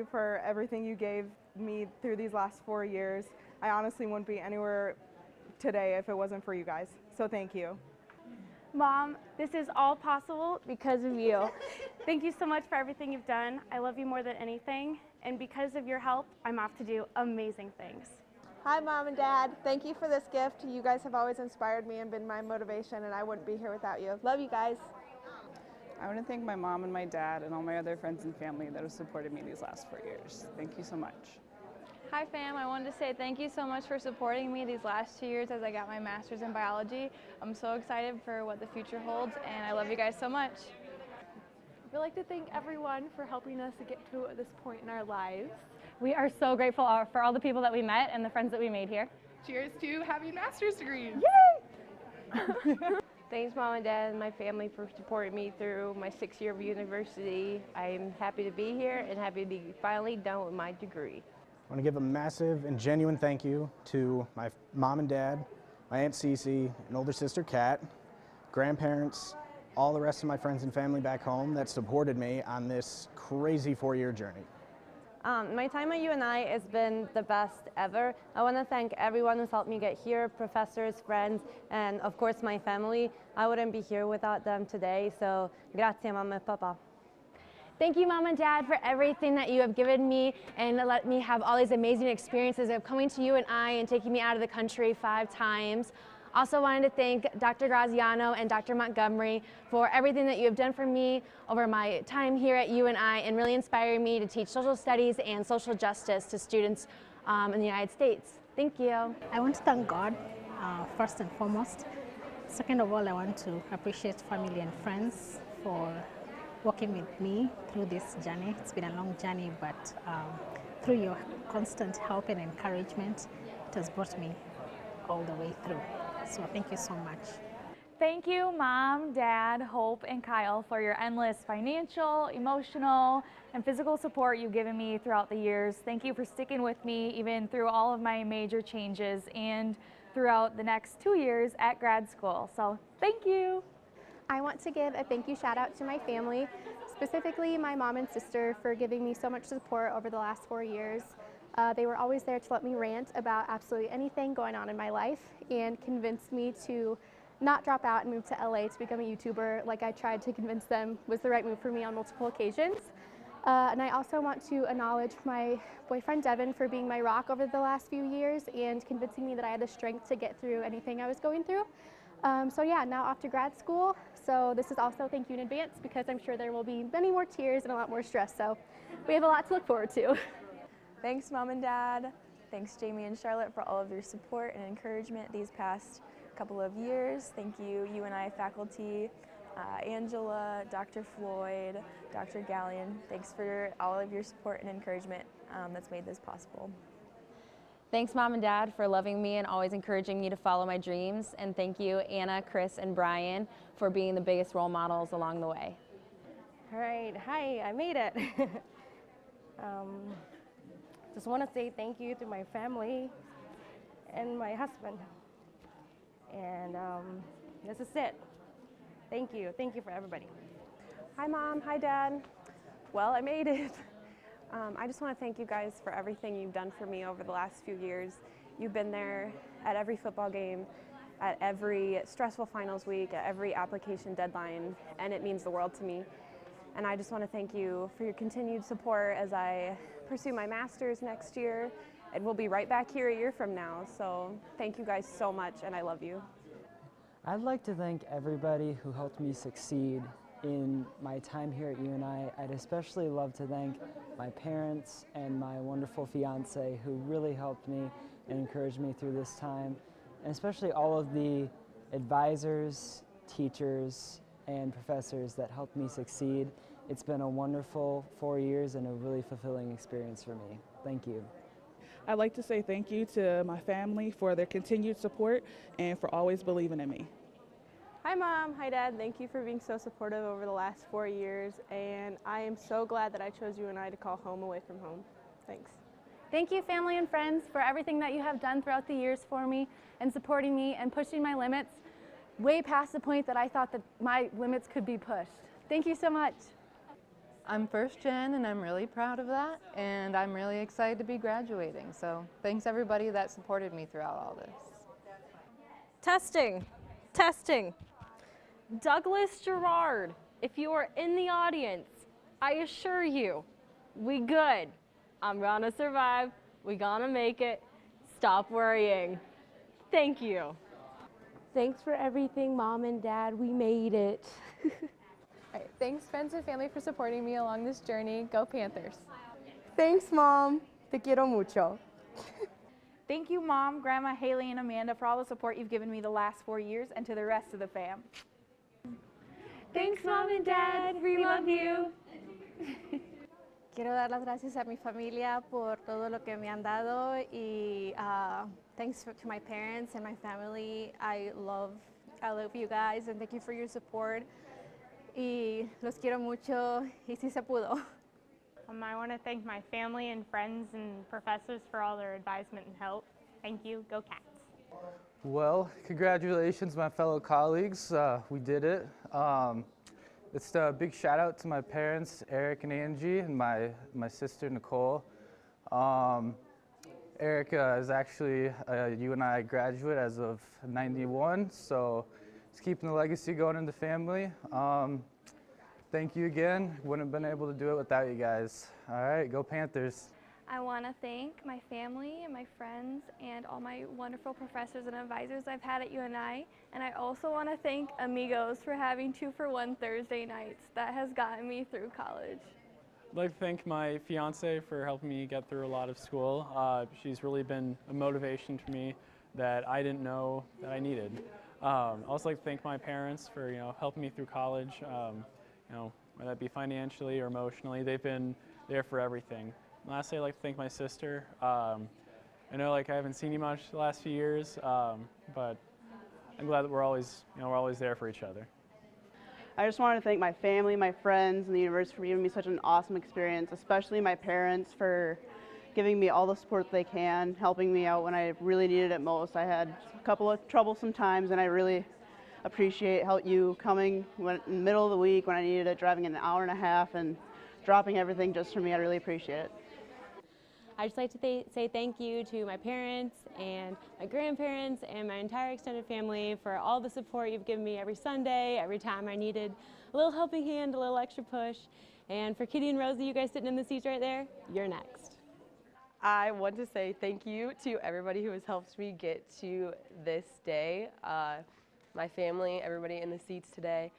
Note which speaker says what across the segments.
Speaker 1: you for everything you gave me through these last 4 years. I honestly wouldn't be anywhere today if it wasn't for you guys, so thank you.
Speaker 2: Mom, this is all possible because of you. Thank you so much for everything you've done. I love you more than anything, and because of your help, I'm off to do amazing things.
Speaker 3: Hi, Mom and Dad. Thank you for this gift. You guys have always inspired me and been my motivation, and I wouldn't be here without you. Love you guys.
Speaker 4: I want to thank my mom and my dad and all my other friends and family that have supported me these last 4 years. Thank you so much.
Speaker 5: Hi fam, I wanted to say thank you so much for supporting me these last 2 years as I got my master's in biology. I'm so excited for what the future holds, and I love you guys so much.
Speaker 6: We'd like to thank everyone for helping us to get to this point in our lives.
Speaker 2: We are so grateful for all the people that we met and the friends that we made here.
Speaker 6: Cheers to having master's degrees.
Speaker 2: Yay!
Speaker 7: Thanks, Mom and Dad and my family for supporting me through my 6th year of university. I'm happy to be here and happy to be finally done with my degree.
Speaker 8: I want to give a massive and genuine thank you to my mom and dad, my Aunt Cece, and older sister Kat, grandparents, all the rest of my friends and family back home that supported me on this crazy 4-year journey.
Speaker 9: My time at UNI has been the best ever. I want to thank everyone who's helped me get here, professors, friends, and of course my family. I wouldn't be here without them today, so grazie mamma e papa.
Speaker 2: Thank you, Mom and Dad, for everything that you have given me and let me have all these amazing experiences of coming to UNI and taking me out of the country 5 times. Also wanted to thank Dr. Graziano and Dr. Montgomery for everything that you have done for me over my time here at UNI and really inspiring me to teach social studies and social justice to students in the United States. Thank you.
Speaker 10: I want to thank God first and foremost. Second of all, I want to appreciate family and friends for walking with me through this journey. It's been a long journey, but through your constant help and encouragement, it has brought me all the way through. So thank you so much.
Speaker 5: Thank you, Mom, Dad, Hope, and Kyle for your endless financial, emotional, and physical support you've given me throughout the years. Thank you for sticking with me even through all of my major changes and throughout the next 2 years at grad school. So thank you.
Speaker 11: I want to give a thank you shout out to my family, specifically my mom and sister, for giving me so much support over the last 4 years. They were always there to let me rant about absolutely anything going on in my life and convinced me to not drop out and move to LA to become a YouTuber like I tried to convince them was the right move for me on multiple occasions. And I also want to acknowledge my boyfriend Devin for being my rock over the last few years and convincing me that I had the strength to get through anything I was going through. So yeah, now off to grad school. So this is also thank you in advance because I'm sure there will be many more tears and a lot more stress. So we have a lot to look forward to.
Speaker 12: Thanks, Mom and Dad. Thanks, Jamie and Charlotte, for all of your support and encouragement these past couple of years. Thank you, UNI faculty, Angela, Dr. Floyd, Dr. Gallion. Thanks for all of your support and encouragement that's made this possible.
Speaker 9: Thanks, Mom and Dad, for loving me and always encouraging me to follow my dreams. And thank you, Anna, Chris, and Brian, for being the biggest role models along the way.
Speaker 13: All right, hi, I made it. Just want to say thank you to my family and my husband. And this is it. Thank you for everybody.
Speaker 14: Hi Mom, hi Dad. Well, I made it. I just want to thank you guys for everything you've done for me over the last few years. You've been there at every football game, at every stressful finals week, at every application deadline, and it means the world to me. And I just want to thank you for your continued support as I pursue my master's next year. And we'll be right back here a year from now. So thank you guys so much, and I love you.
Speaker 15: I'd like to thank everybody who helped me succeed in my time here at UNI. I'd especially love to thank my parents and my wonderful fiance who really helped me and encouraged me through this time, and especially all of the advisors, teachers, and professors that helped me succeed. It's been a wonderful 4 years and a really fulfilling experience for me. Thank you.
Speaker 4: I'd like to say thank you to my family for their continued support and for always believing in me.
Speaker 3: Hi Mom, hi Dad. Thank you for being so supportive over the last 4 years, and I am so glad that I chose UNI to call home away from home. Thanks.
Speaker 2: Thank you, family and friends, for everything that you have done throughout the years for me and supporting me and pushing my limits way past the point that I thought that my limits could be pushed. Thank you so much.
Speaker 16: I'm first gen and I'm really proud of that, and I'm really excited to be graduating. So thanks everybody that supported me throughout all this.
Speaker 17: Testing, testing. Douglas Gerard, if you are in the audience, I assure you, we good. I'm gonna survive, we gonna make it. Stop worrying. Thank you.
Speaker 18: Thanks for everything, Mom and Dad, we made it.
Speaker 19: All right, thanks friends and family for supporting me along this journey. Go Panthers.
Speaker 20: Thanks, Mom. Te quiero mucho.
Speaker 5: Thank you, Mom, Grandma, Haley, and Amanda for all the support you've given me the last 4 years, and to the rest of the fam.
Speaker 17: Thanks, Mom and Dad. We love you.
Speaker 21: Quiero dar las gracias a mi familia por todo lo que me han dado y thanks to my parents and my family. I love you guys and thank you for your support. Y los quiero mucho y sí se pudo.
Speaker 22: I want to thank my family and friends and professors for all their advisement and help. Thank you. Go Cats.
Speaker 23: Well, congratulations, my fellow colleagues. We did it. It's a big shout out to my parents, Eric and Angie, and my sister, Nicole. Erica is actually a UNI graduate as of '91, so it's keeping the legacy going in the family. Thank you again. Wouldn't have been able to do it without you guys. All right, go Panthers.
Speaker 24: I want to thank my family and my friends and all my wonderful professors and advisors I've had at UNI. And I also want to thank Amigos for having 2-for-1 Thursday nights. That has gotten me through college.
Speaker 25: I'd like to thank my fiance for helping me get through a lot of school. She's really been a motivation for me that I didn't know that I needed. I'd also like to thank my parents for helping me through college. Whether that be financially or emotionally, they've been there for everything. Lastly, I'd like to thank my sister. I know I haven't seen you much the last few years, but I'm glad that we're always there for each other.
Speaker 26: I just want to thank my family, my friends, and the university for giving me such an awesome experience, especially my parents for giving me all the support they can, helping me out when I really needed it most. I had a couple of troublesome times, and I really appreciate you coming in the middle of the week when I needed it, driving an hour and a half and dropping everything just for me. I really appreciate it.
Speaker 18: I'd just like to say thank you to my parents and my grandparents and my entire extended family for all the support you've given me every Sunday, every time I needed a little helping hand, a little extra push. And for Kitty and Rosie, you guys sitting in the seats right there, you're next.
Speaker 27: I want to say thank you to everybody who has helped me get to this day. My family, everybody in the seats today,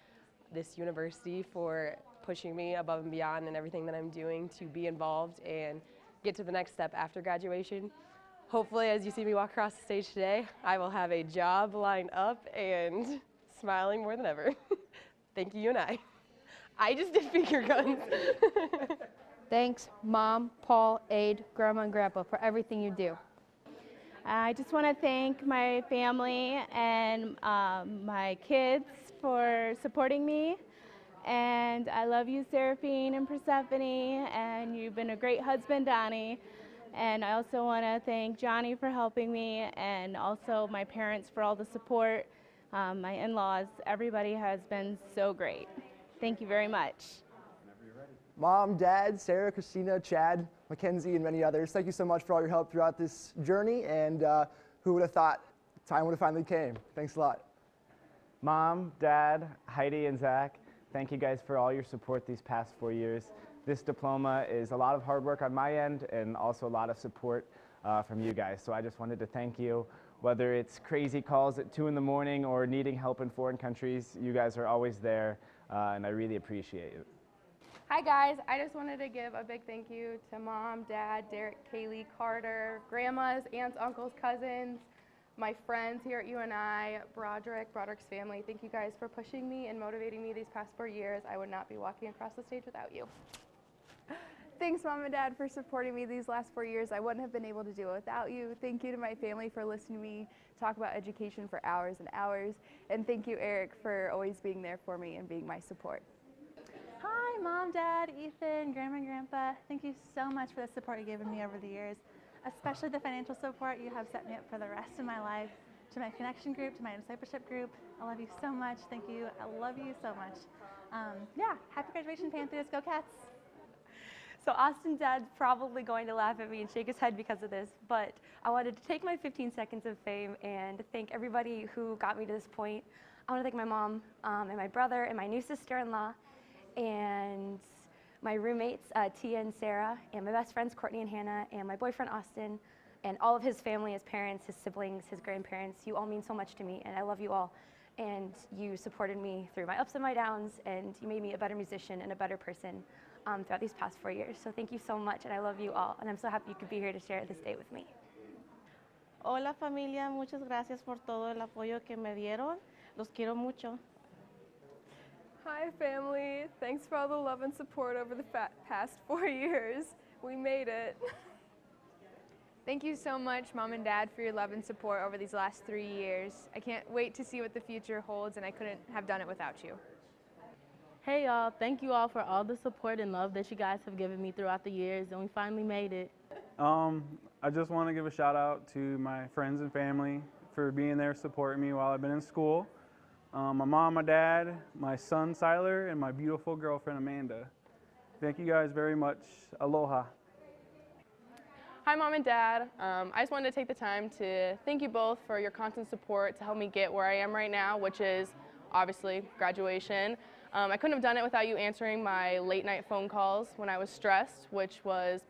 Speaker 27: this university for pushing me above and beyond in everything that I'm doing to be involved and get to the next step after graduation. Hopefully, as you see me walk across the stage today, I will have a job lined up and smiling more than ever. Thank you, UNI. I just did finger guns.
Speaker 28: Thanks, Mom, Paul, Aid, Grandma, and Grandpa for everything you do.
Speaker 3: I just want to thank my family and my kids for supporting me. And I love you, Seraphine and Persephone, and you've been a great husband, Donnie. And I also want to thank Johnny for helping me, and also my parents for all the support, my in-laws. Everybody has been so great. Thank you very much.
Speaker 29: Mom, Dad, Sarah, Christina, Chad, Mackenzie, and many others, thank you so much for all your help throughout this journey, and who would have thought time would have finally came. Thanks a lot.
Speaker 30: Mom, Dad, Heidi, and Zach, thank you guys for all your support these past 4 years. This diploma is a lot of hard work on my end and also a lot of support from you guys. So I just wanted to thank you. Whether it's crazy calls at 2 in the morning or needing help in foreign countries, you guys are always there, and I really appreciate it.
Speaker 31: Hi guys, I just wanted to give a big thank you to Mom, Dad, Derek, Kaylee, Carter, grandmas, aunts, uncles, cousins, my friends here at UNI, Broderick's family. Thank you guys for pushing me and motivating me these past 4 years. I would not be walking across the stage without you.
Speaker 32: Thanks, Mom and Dad, for supporting me these last 4 years. I wouldn't have been able to do it without you. Thank you to my family for listening to me talk about education for hours and hours. And thank you, Eric, for always being there for me and being my support.
Speaker 33: Hi, Mom, Dad, Ethan, Grandma, and Grandpa. Thank you so much for the support you've given me over the years, especially the financial support you have set me up for the rest of my life. To my connection group, to my discipleship group, I love you so much. Thank you. I love you so much. Yeah, happy graduation, Panthers. Go Cats.
Speaker 1: So Austin Dad's probably going to laugh at me and shake his head because of this, but I wanted to take my 15 seconds of fame and thank everybody who got me to this point. I want to thank my mom and my brother and my new sister-in-law and my roommates, Tia and Sarah, and my best friends, Courtney and Hannah, and my boyfriend, Austin, and all of his family, his parents, his siblings, his grandparents. You all mean so much to me, and I love you all. And you supported me through my ups and my downs, and you made me a better musician and a better person throughout these past 4 years. So thank you so much, and I love you all, and I'm so happy you could be here to share this day with me.
Speaker 2: Hola familia, muchas gracias por todo el apoyo que me dieron. Los quiero mucho.
Speaker 31: Hi family, thanks for all the love and support over the past 4 years. We made it. Thank you so much, Mom and Dad, for your love and support over these last 3 years. I can't wait to see what the future holds, and I couldn't have done it without you.
Speaker 2: Hey y'all, thank you all for all the support and love that you guys have given me throughout the years, and we finally made it.
Speaker 25: I just want to give a shout out to my friends and family for being there supporting me while I've been in school. My mom, my dad, my son Siler, and my beautiful girlfriend Amanda. Thank you guys very much. Aloha.
Speaker 31: Hi Mom and Dad, I just wanted to take the time to thank you both for your constant support to help me get where I am right now, which is obviously graduation. I couldn't have done it without you answering my late night phone calls when I was stressed, which was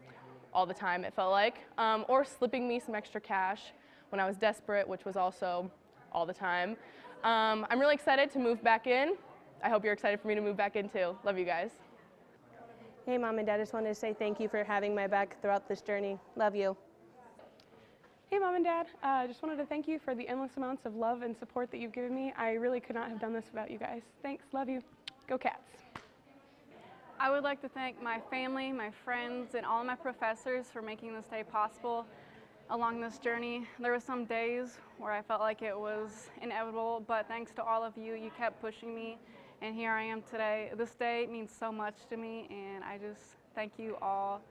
Speaker 31: all the time it felt like, or slipping me some extra cash when I was desperate, which was also all the time. I'm really excited to move back in. I hope you're excited for me to move back in too. Love you guys.
Speaker 2: Hey Mom and Dad, I just wanted to say thank you for having my back throughout this journey. Love you.
Speaker 4: Hey Mom and Dad, I just wanted to thank you for the endless amounts of love and support that you've given me. I really could not have done this without you guys. Thanks, love you. Go Cats.
Speaker 6: I would like to thank my family, my friends, and all my professors for making this day possible along this journey. There were some days where I felt like it was inevitable, but thanks to all of you, you kept pushing me, and here I am today. This day means so much to me, and I just thank you all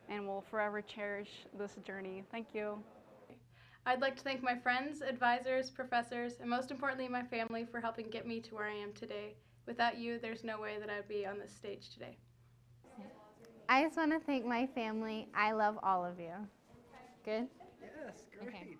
Speaker 6: and will forever cherish this journey. Thank you.
Speaker 7: I'd like to thank my friends, advisors, professors, and most importantly, my family for helping get me to where I am today. Without you, there's no way that I'd be on this stage today.
Speaker 21: I just want to thank my family. I love all of you. Good?
Speaker 29: Yes, great.
Speaker 21: Okay.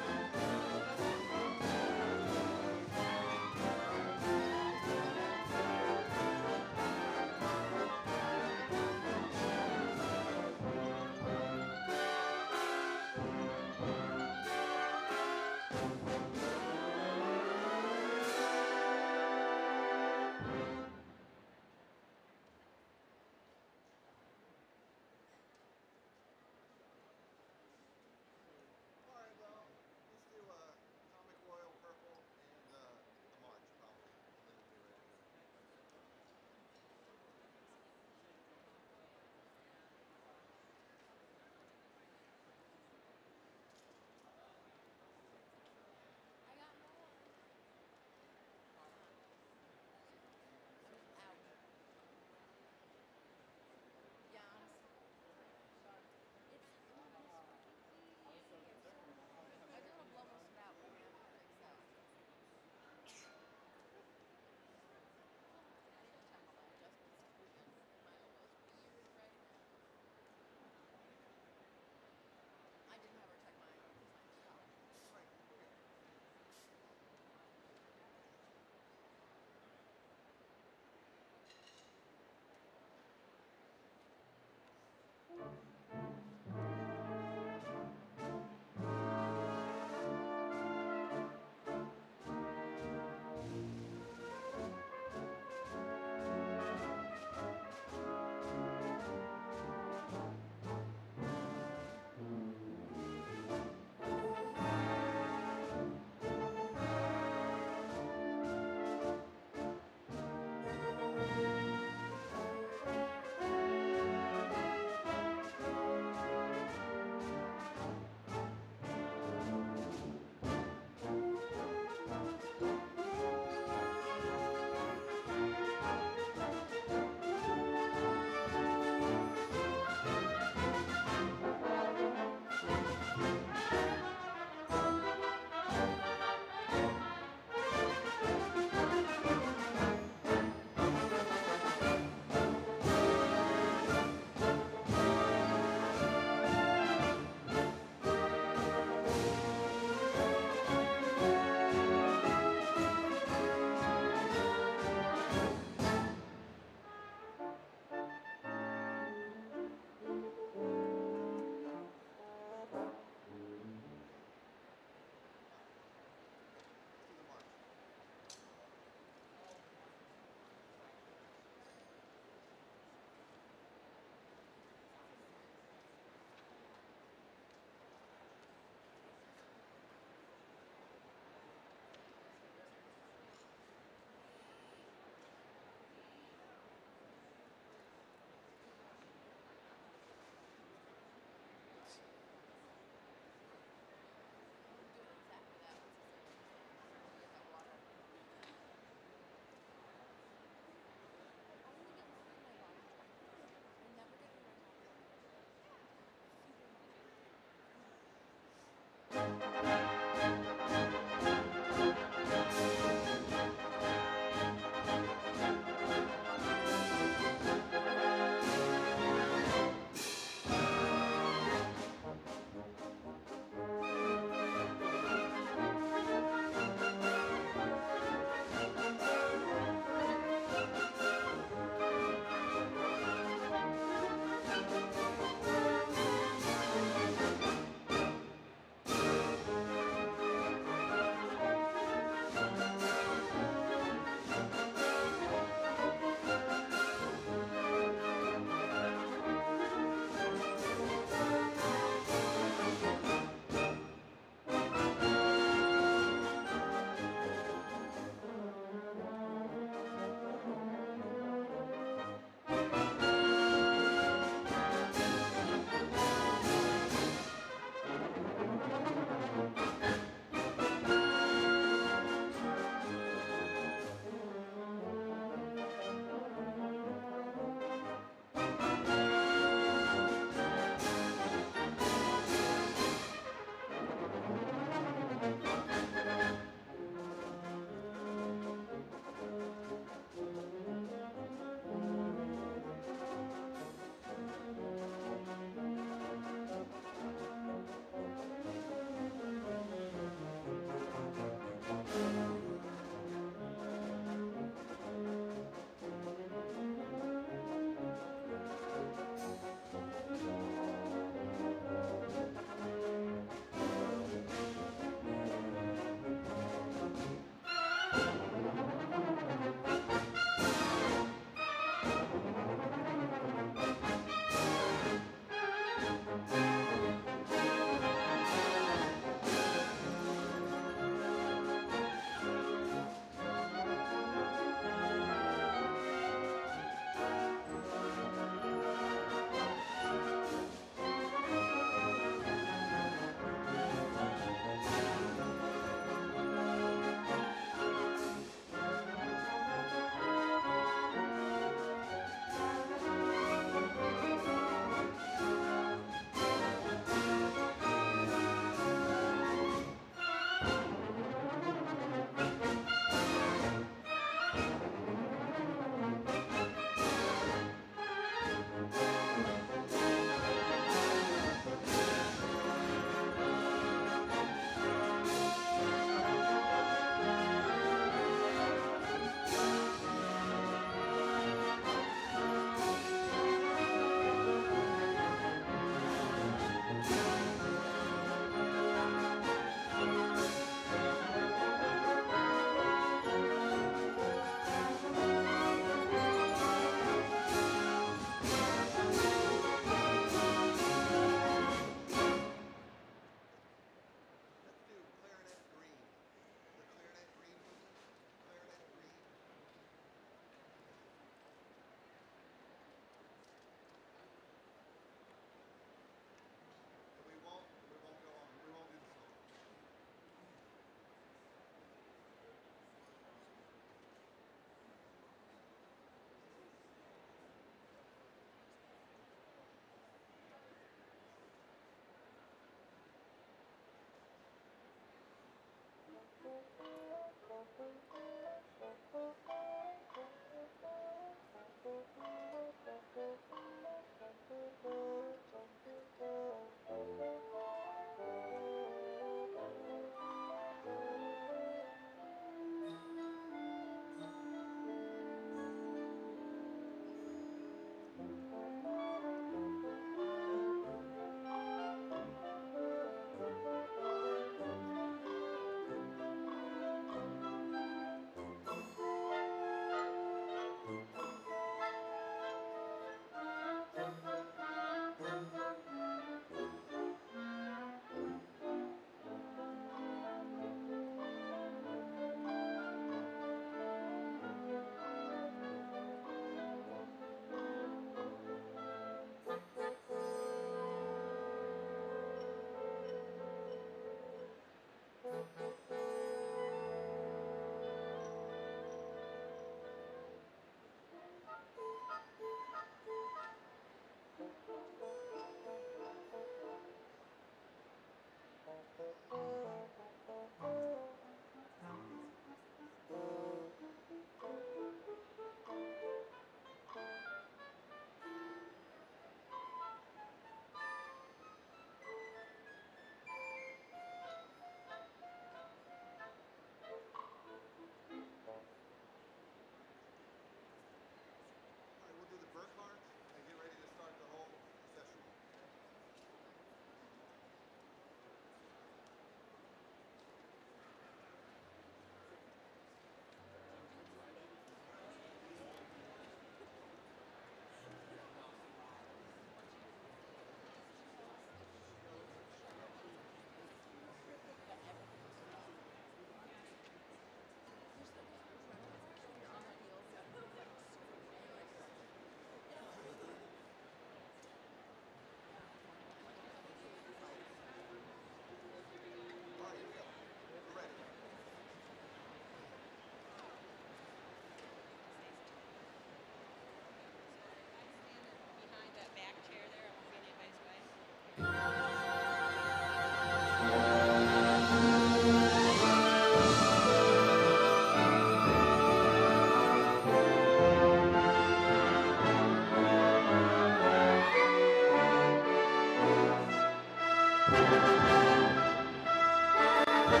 Speaker 5: Ladies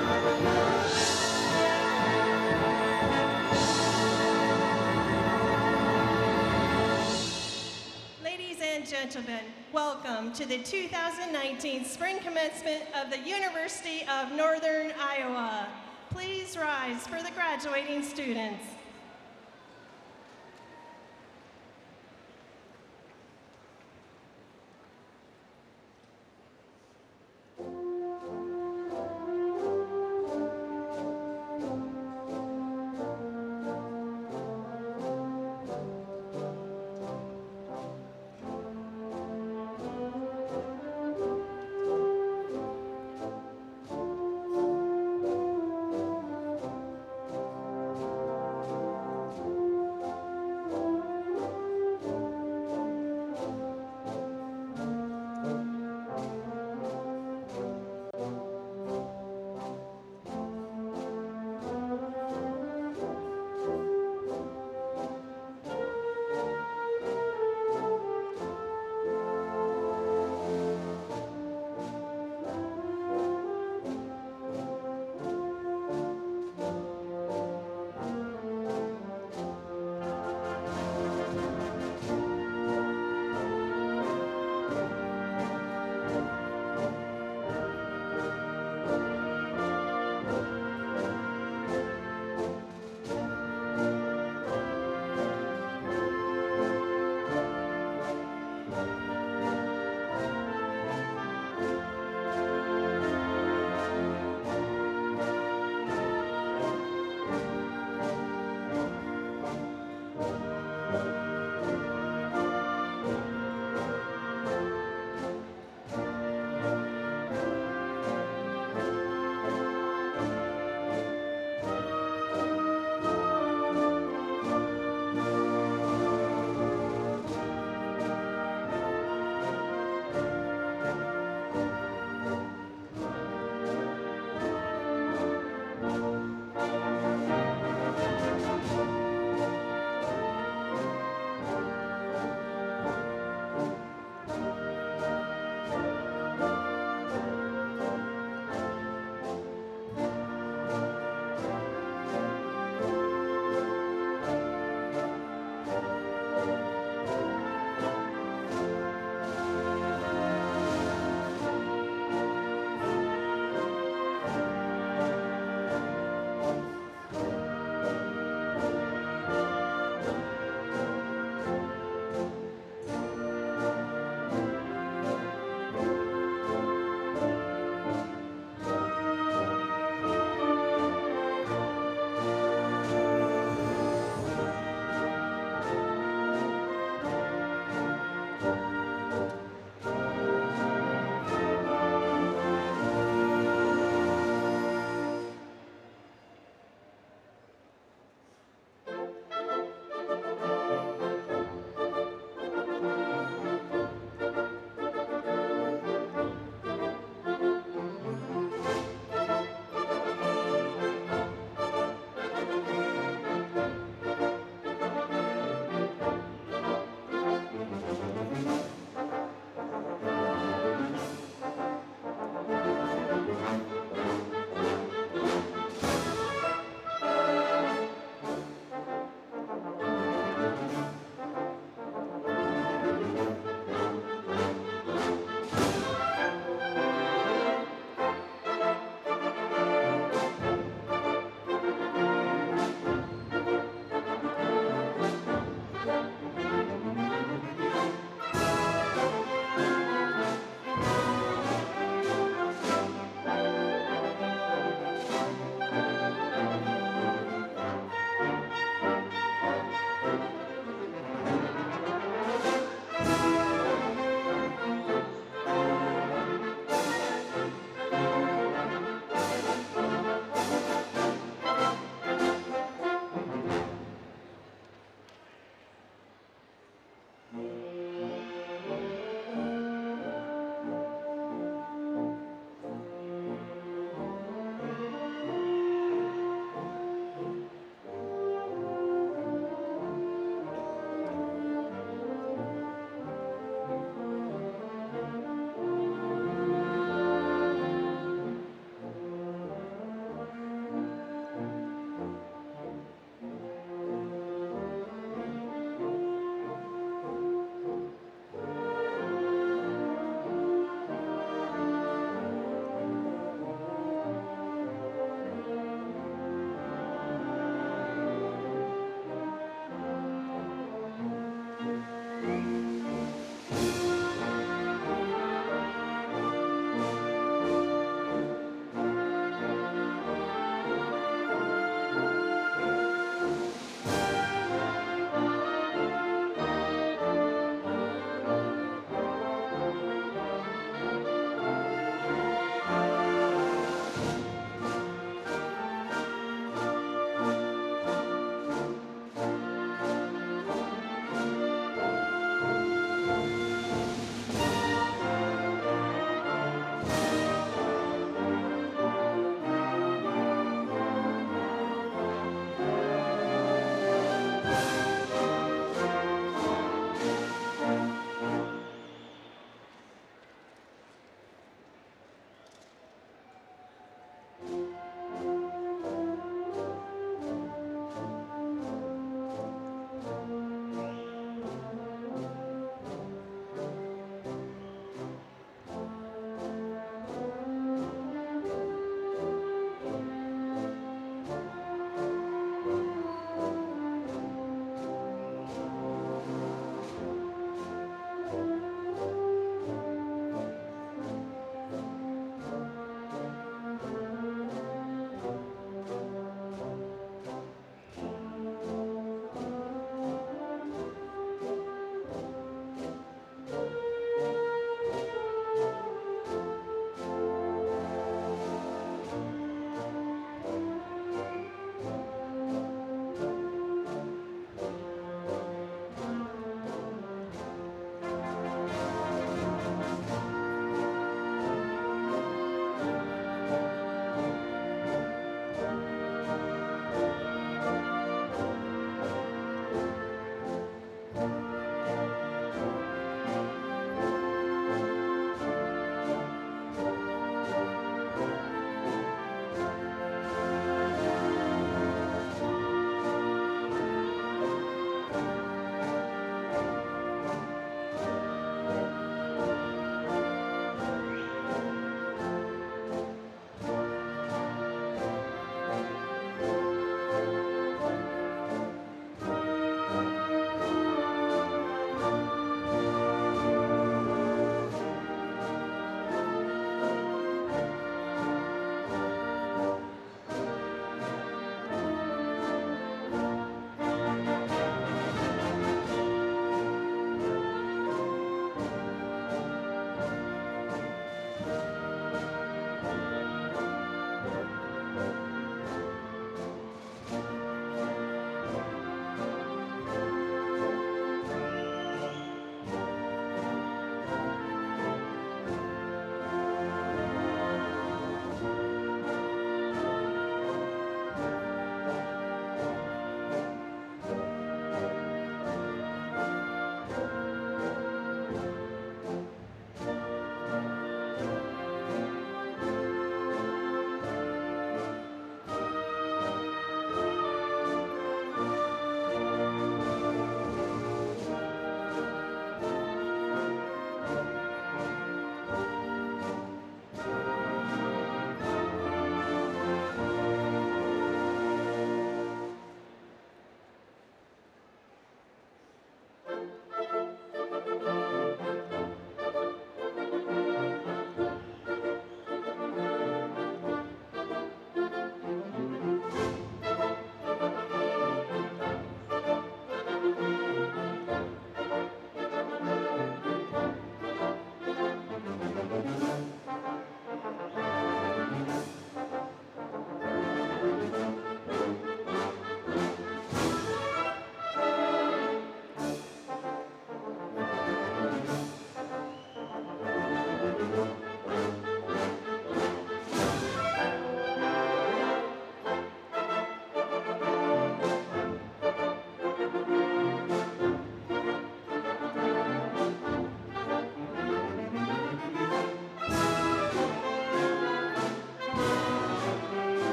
Speaker 5: and gentlemen, welcome to the 2019 Spring Commencement of the University of Northern Iowa. Please rise for the graduating students.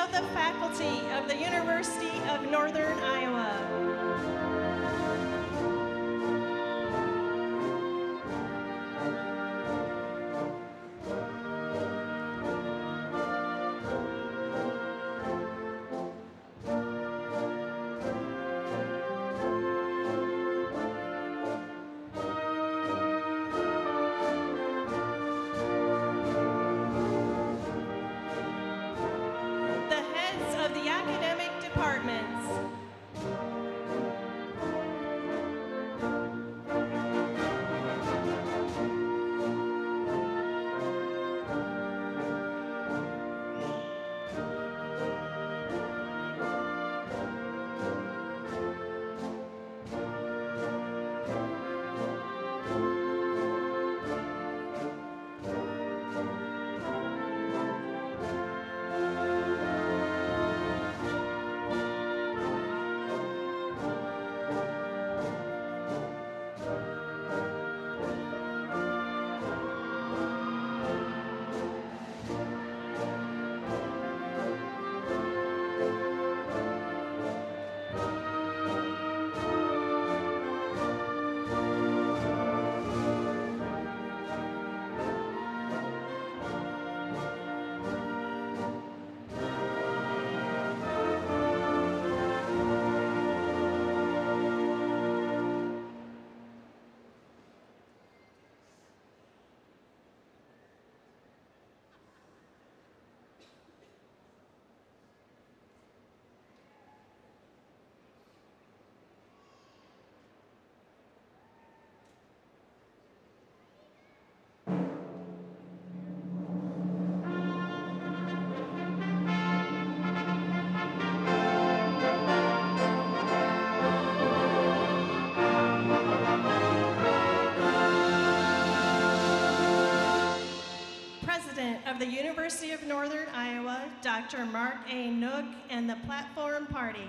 Speaker 5: of the faculty of the University of Northern Iowa. The heads of the academic departments. President of the University of Northern Iowa, Dr. Mark A. Nook, and the Platform Party.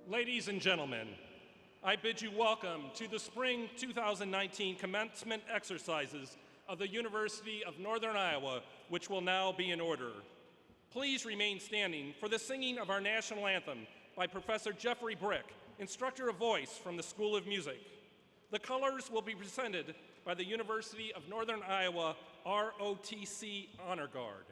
Speaker 8: Ladies and gentlemen, I bid you welcome to the Spring 2019 Commencement Exercises of the University of Northern Iowa, which will now be in order. Please remain standing for the singing of our national anthem by Professor Jeffrey Brick, instructor of voice from the School of Music. The colors will be presented by the University of Northern Iowa ROTC Honor Guard.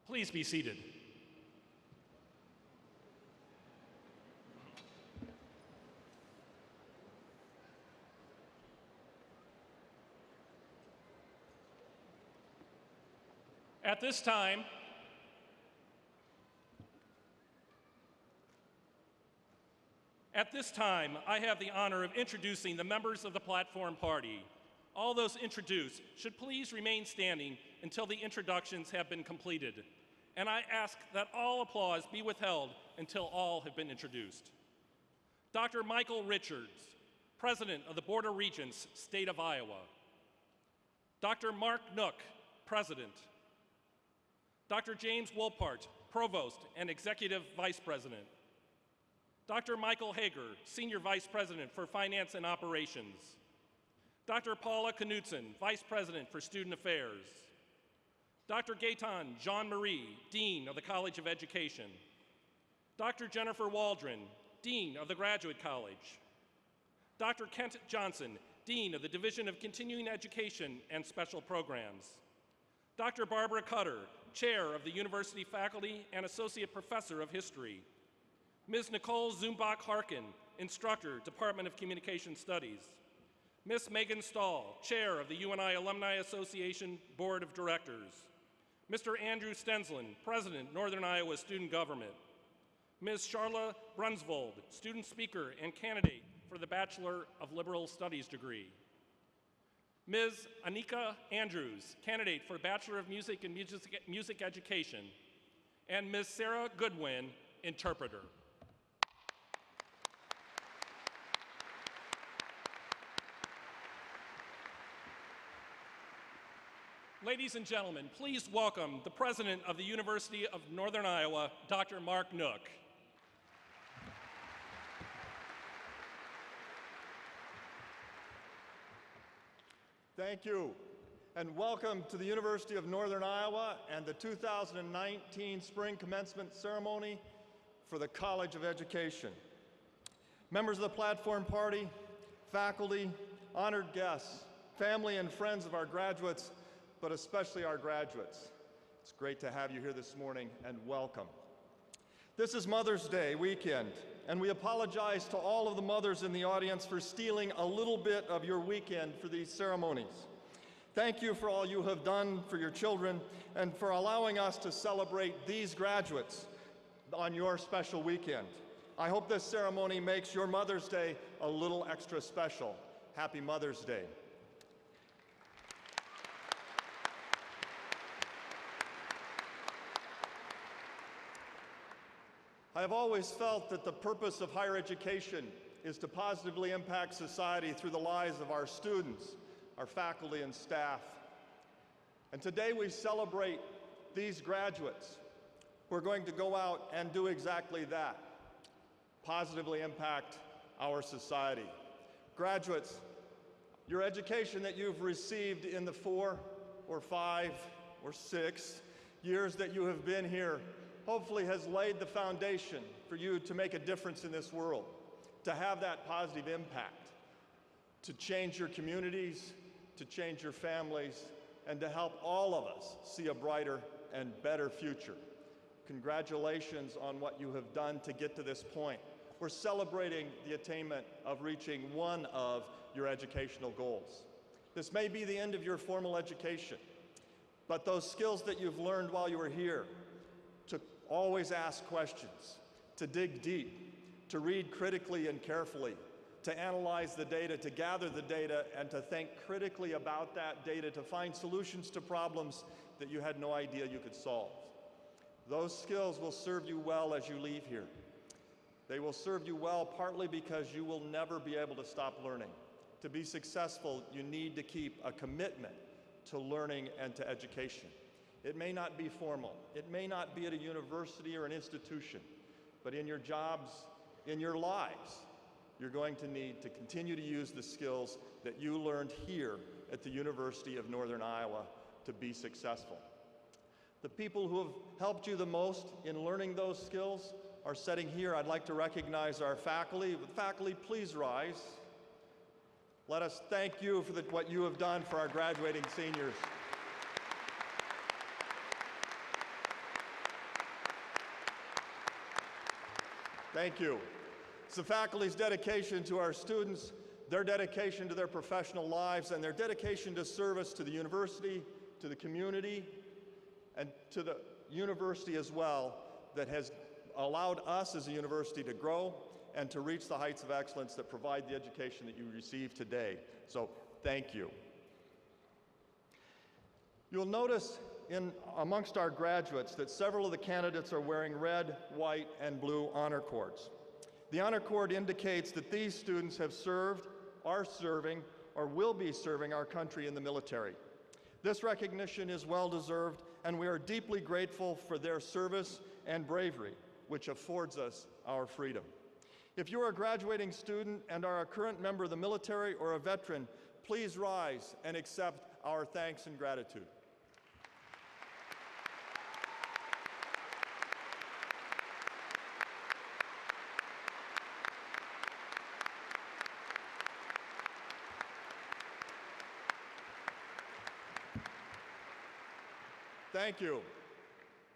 Speaker 8: Please be seated. At this time, I have the honor of introducing the members of the platform party. All those introduced should please remain standing until the introductions have been completed. And I ask that all applause be withheld until all have been introduced. Dr. Michael Richards, President of the Board of Regents, State of Iowa. Dr. Mark Nook, President. Dr. James Wolpart, Provost and Executive Vice President. Dr. Michael Hager, Senior Vice President for Finance and Operations. Dr. Paula Knudsen, Vice President for Student Affairs. Dr. Gaetan Jean-Marie, Dean of the College of Education. Dr. Jennifer Waldron, Dean of the Graduate College. Dr. Kent Johnson, Dean of the Division of Continuing Education and Special Programs. Dr. Barbara Cutter, Chair of the University Faculty and Associate Professor of History. Ms. Nicole Zumbach Harkin, Instructor, Department of Communication Studies. Ms. Megan Stahl, Chair of the UNI Alumni Association Board of Directors. Mr. Andrew Stenson, President, Northern Iowa Student Government. Ms. Charla Brunsvold, Student Speaker and candidate for the Bachelor of Liberal Studies degree. Ms. Annika Andrews, candidate for Bachelor of Music and Music Education. And Ms. Sarah Goodwin, interpreter. Ladies and gentlemen, please welcome the President of the University of Northern Iowa, Dr. Mark Nook.
Speaker 9: Thank you, and welcome to the University of Northern Iowa and the 2019 Spring Commencement Ceremony for the College of Education. Members of the Platform Party, faculty, honored guests, family and friends of our graduates, but especially our graduates. It's great to have you here this morning, and welcome. This is Mother's Day weekend, and we apologize to all of the mothers in the audience for stealing a little bit of your weekend for these ceremonies. Thank you for all you have done for your children and for allowing us to celebrate these graduates on your special weekend. I hope this ceremony makes your Mother's Day a little extra special. Happy Mother's Day. I have always felt that the purpose of higher education is to positively impact society through the lives of our students, our faculty and staff. And today we celebrate these graduates who are going to go out and do exactly that, positively impact our society. Graduates, your education that you've received in the 4 or 5 or 6 years that you have been here hopefully has laid the foundation for you to make a difference in this world, to have that positive impact, to change your communities, to change your families, and to help all of us see a brighter and better future. Congratulations on what you have done to get to this point. We're celebrating the attainment of reaching one of your educational goals. This may be the end of your formal education, but those skills that you've learned while you were here, to always ask questions, to dig deep, to read critically and carefully, to analyze the data, to gather the data, and to think critically about that data to find solutions to problems that you had no idea you could solve. Those skills will serve you well as you leave here. They will serve you well partly because you will never be able to stop learning. To be successful, you need to keep a commitment to learning and to education. It may not be formal. It may not be at a university or an institution, but in your jobs, in your lives, you're going to need to continue to use the skills that you learned here at the University of Northern Iowa to be successful. The people who have helped you the most in learning those skills are sitting here. I'd like to recognize our faculty. Faculty, please rise. Let us thank you for what you have done for our graduating seniors. Thank you. It's the faculty's dedication to our students, their dedication to their professional lives, and their dedication to service to the university, to the community, and to the university as well that has allowed us as a university to grow and to reach the heights of excellence that provide the education that you receive today. So thank you. You'll notice amongst our graduates that several of the candidates are wearing red, white, and blue honor cords. The honor cord indicates that these students have served, are serving, or will be serving our country in the military. This recognition is well-deserved, and we are deeply grateful for their service and bravery, which affords us our freedom. If you are a graduating student and are a current member of the military or a veteran, please rise and accept our thanks and gratitude. Thank you.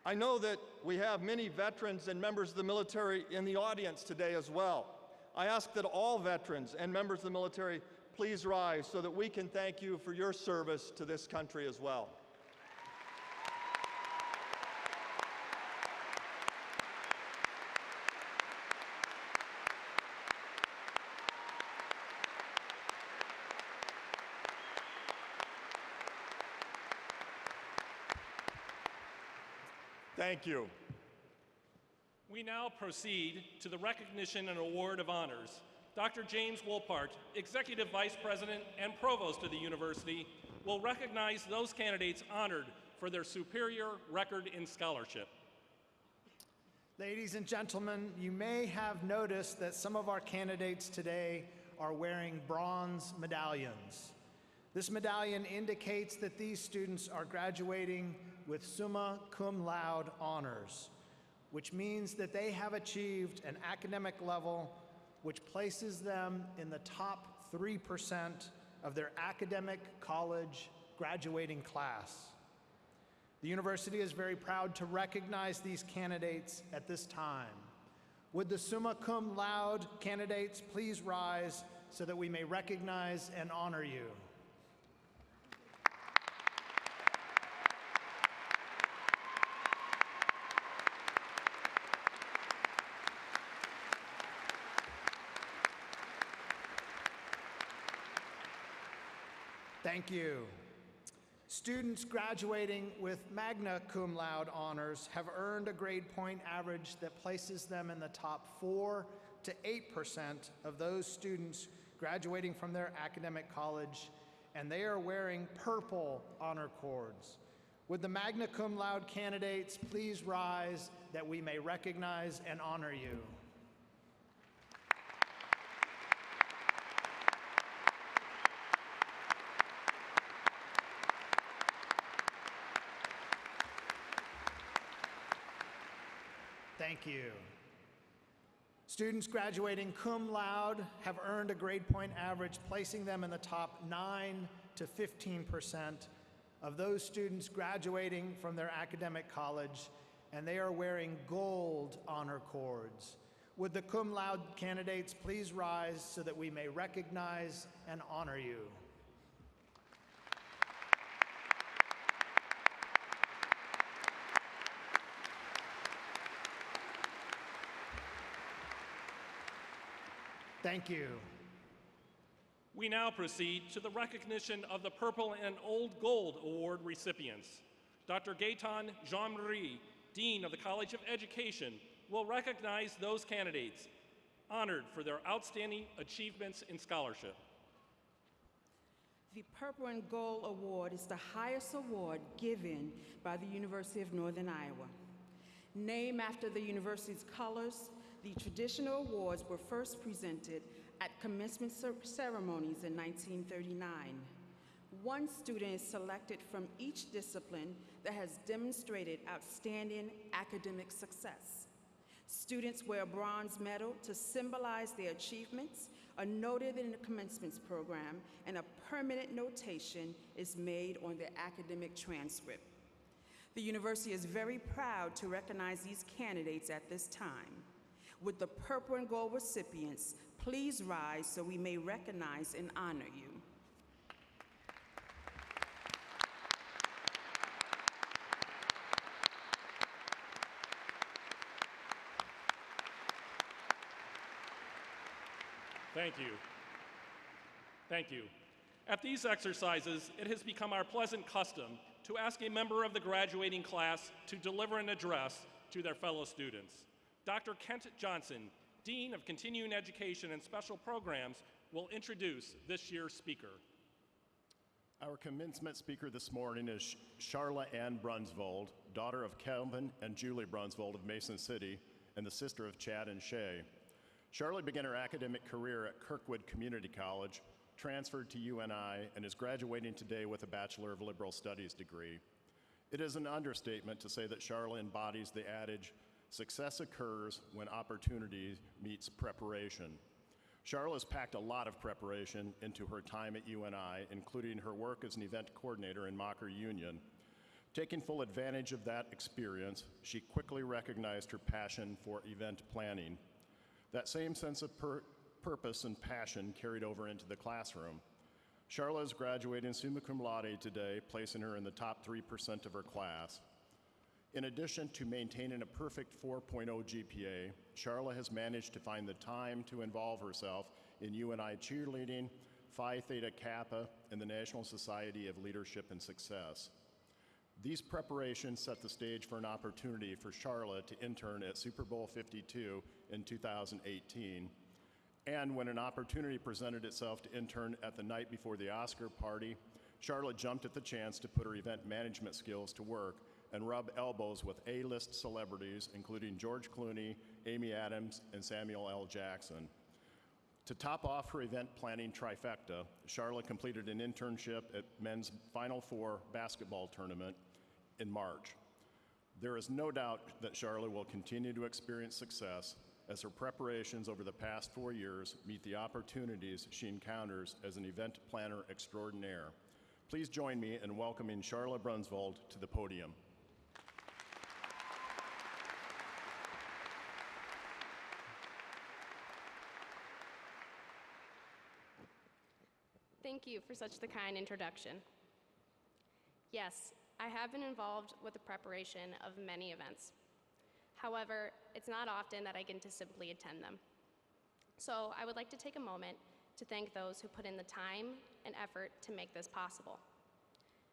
Speaker 9: I know that we have many veterans and members of the military in the audience today as well. I ask that all veterans and members of the military please rise so that we can thank you for your service to this country as well. Thank you.
Speaker 8: We now proceed to the recognition and award of honors. Dr. James Wolpart, Executive Vice President and Provost of the University, will recognize those candidates honored for their superior record in scholarship.
Speaker 10: Ladies and gentlemen, you may have noticed that some of our candidates today are wearing bronze medallions. This medallion indicates that these students are graduating with summa cum laude honors, which means that they have achieved an academic level which places them in the top 3% of their academic college graduating class. The university is very proud to recognize these candidates at this time. Would the summa cum laude candidates please rise so that we may recognize and honor you? Thank you. Students graduating with magna cum laude honors have earned a grade point average that places them in the top 4 to 8% of those students graduating from their academic college, and they are wearing purple honor cords. Would the magna cum laude candidates please rise that we may recognize and honor you? Thank you. Students graduating cum laude have earned a grade point average, placing them in the top 9 to 15% of those students graduating from their academic college, and they are wearing gold honor cords. Would the cum laude candidates please rise so that we may recognize and honor you? Thank you.
Speaker 8: We now proceed to the recognition of the Purple and Old Gold Award recipients. Dr. Gaetan Jean-Marie, Dean of the College of Education, will recognize those candidates honored for their outstanding achievements in scholarship.
Speaker 11: The Purple and Gold Award is the highest award given by the University of Northern Iowa. Named after the university's colors, the traditional awards were first presented at commencement ceremonies in 1939. One student is selected from each discipline that has demonstrated outstanding academic success. Students wear a bronze medal to symbolize their achievements, are noted in the commencement program, and a permanent notation is made on their academic transcript. The university is very proud to recognize these candidates at this time. Would the purple and gold recipients please rise so we may recognize and honor you?
Speaker 8: Thank you. Thank you. At these exercises, it has become our pleasant custom to ask a member of the graduating class to deliver an address to their fellow students. Dr. Kent Johnson, Dean of Continuing Education and Special Programs, will introduce this year's speaker.
Speaker 12: Our commencement speaker this morning is Charla Ann Brunsvold, daughter of Kelvin and Julie Brunsvold of Mason City, and the sister of Chad and Shay. Charlotte began her academic career at Kirkwood Community College, transferred to UNI, and is graduating today with a Bachelor of Liberal Studies degree. It is an understatement to say that Charlotte embodies the adage, success occurs when opportunity meets preparation. Charlotte has packed a lot of preparation into her time at UNI, including her work as an event coordinator in Mocker Union. Taking full advantage of that experience, she quickly recognized her passion for event planning. That same sense of purpose and passion carried over into the classroom. Charla is graduating summa cum laude today, placing her in the top 3% of her class. In addition to maintaining a perfect 4.0 GPA, Charla has managed to find the time to involve herself in UNI cheerleading, Phi Theta Kappa, and the National Society of Leadership and Success. These preparations set the stage for an opportunity for Charla to intern at Super Bowl 52 in 2018. And when an opportunity presented itself to intern at the night before the Oscar party, Charla jumped at the chance to put her event management skills to work and rub elbows with A-list celebrities, including George Clooney, Amy Adams, and Samuel L. Jackson. To top off her event planning trifecta, Charla completed an internship at men's Final Four basketball tournament in March. There is no doubt that Charla will continue to experience success as her preparations over the past 4 years meet the opportunities she encounters as an event planner extraordinaire. Please join me in welcoming Charla Brunsvold to the podium.
Speaker 13: Thank you for such the kind introduction. Yes, I have been involved with the preparation of many events. However, it's not often that I get to simply attend them. So I would like to take a moment to thank those who put in the time and effort to make this possible.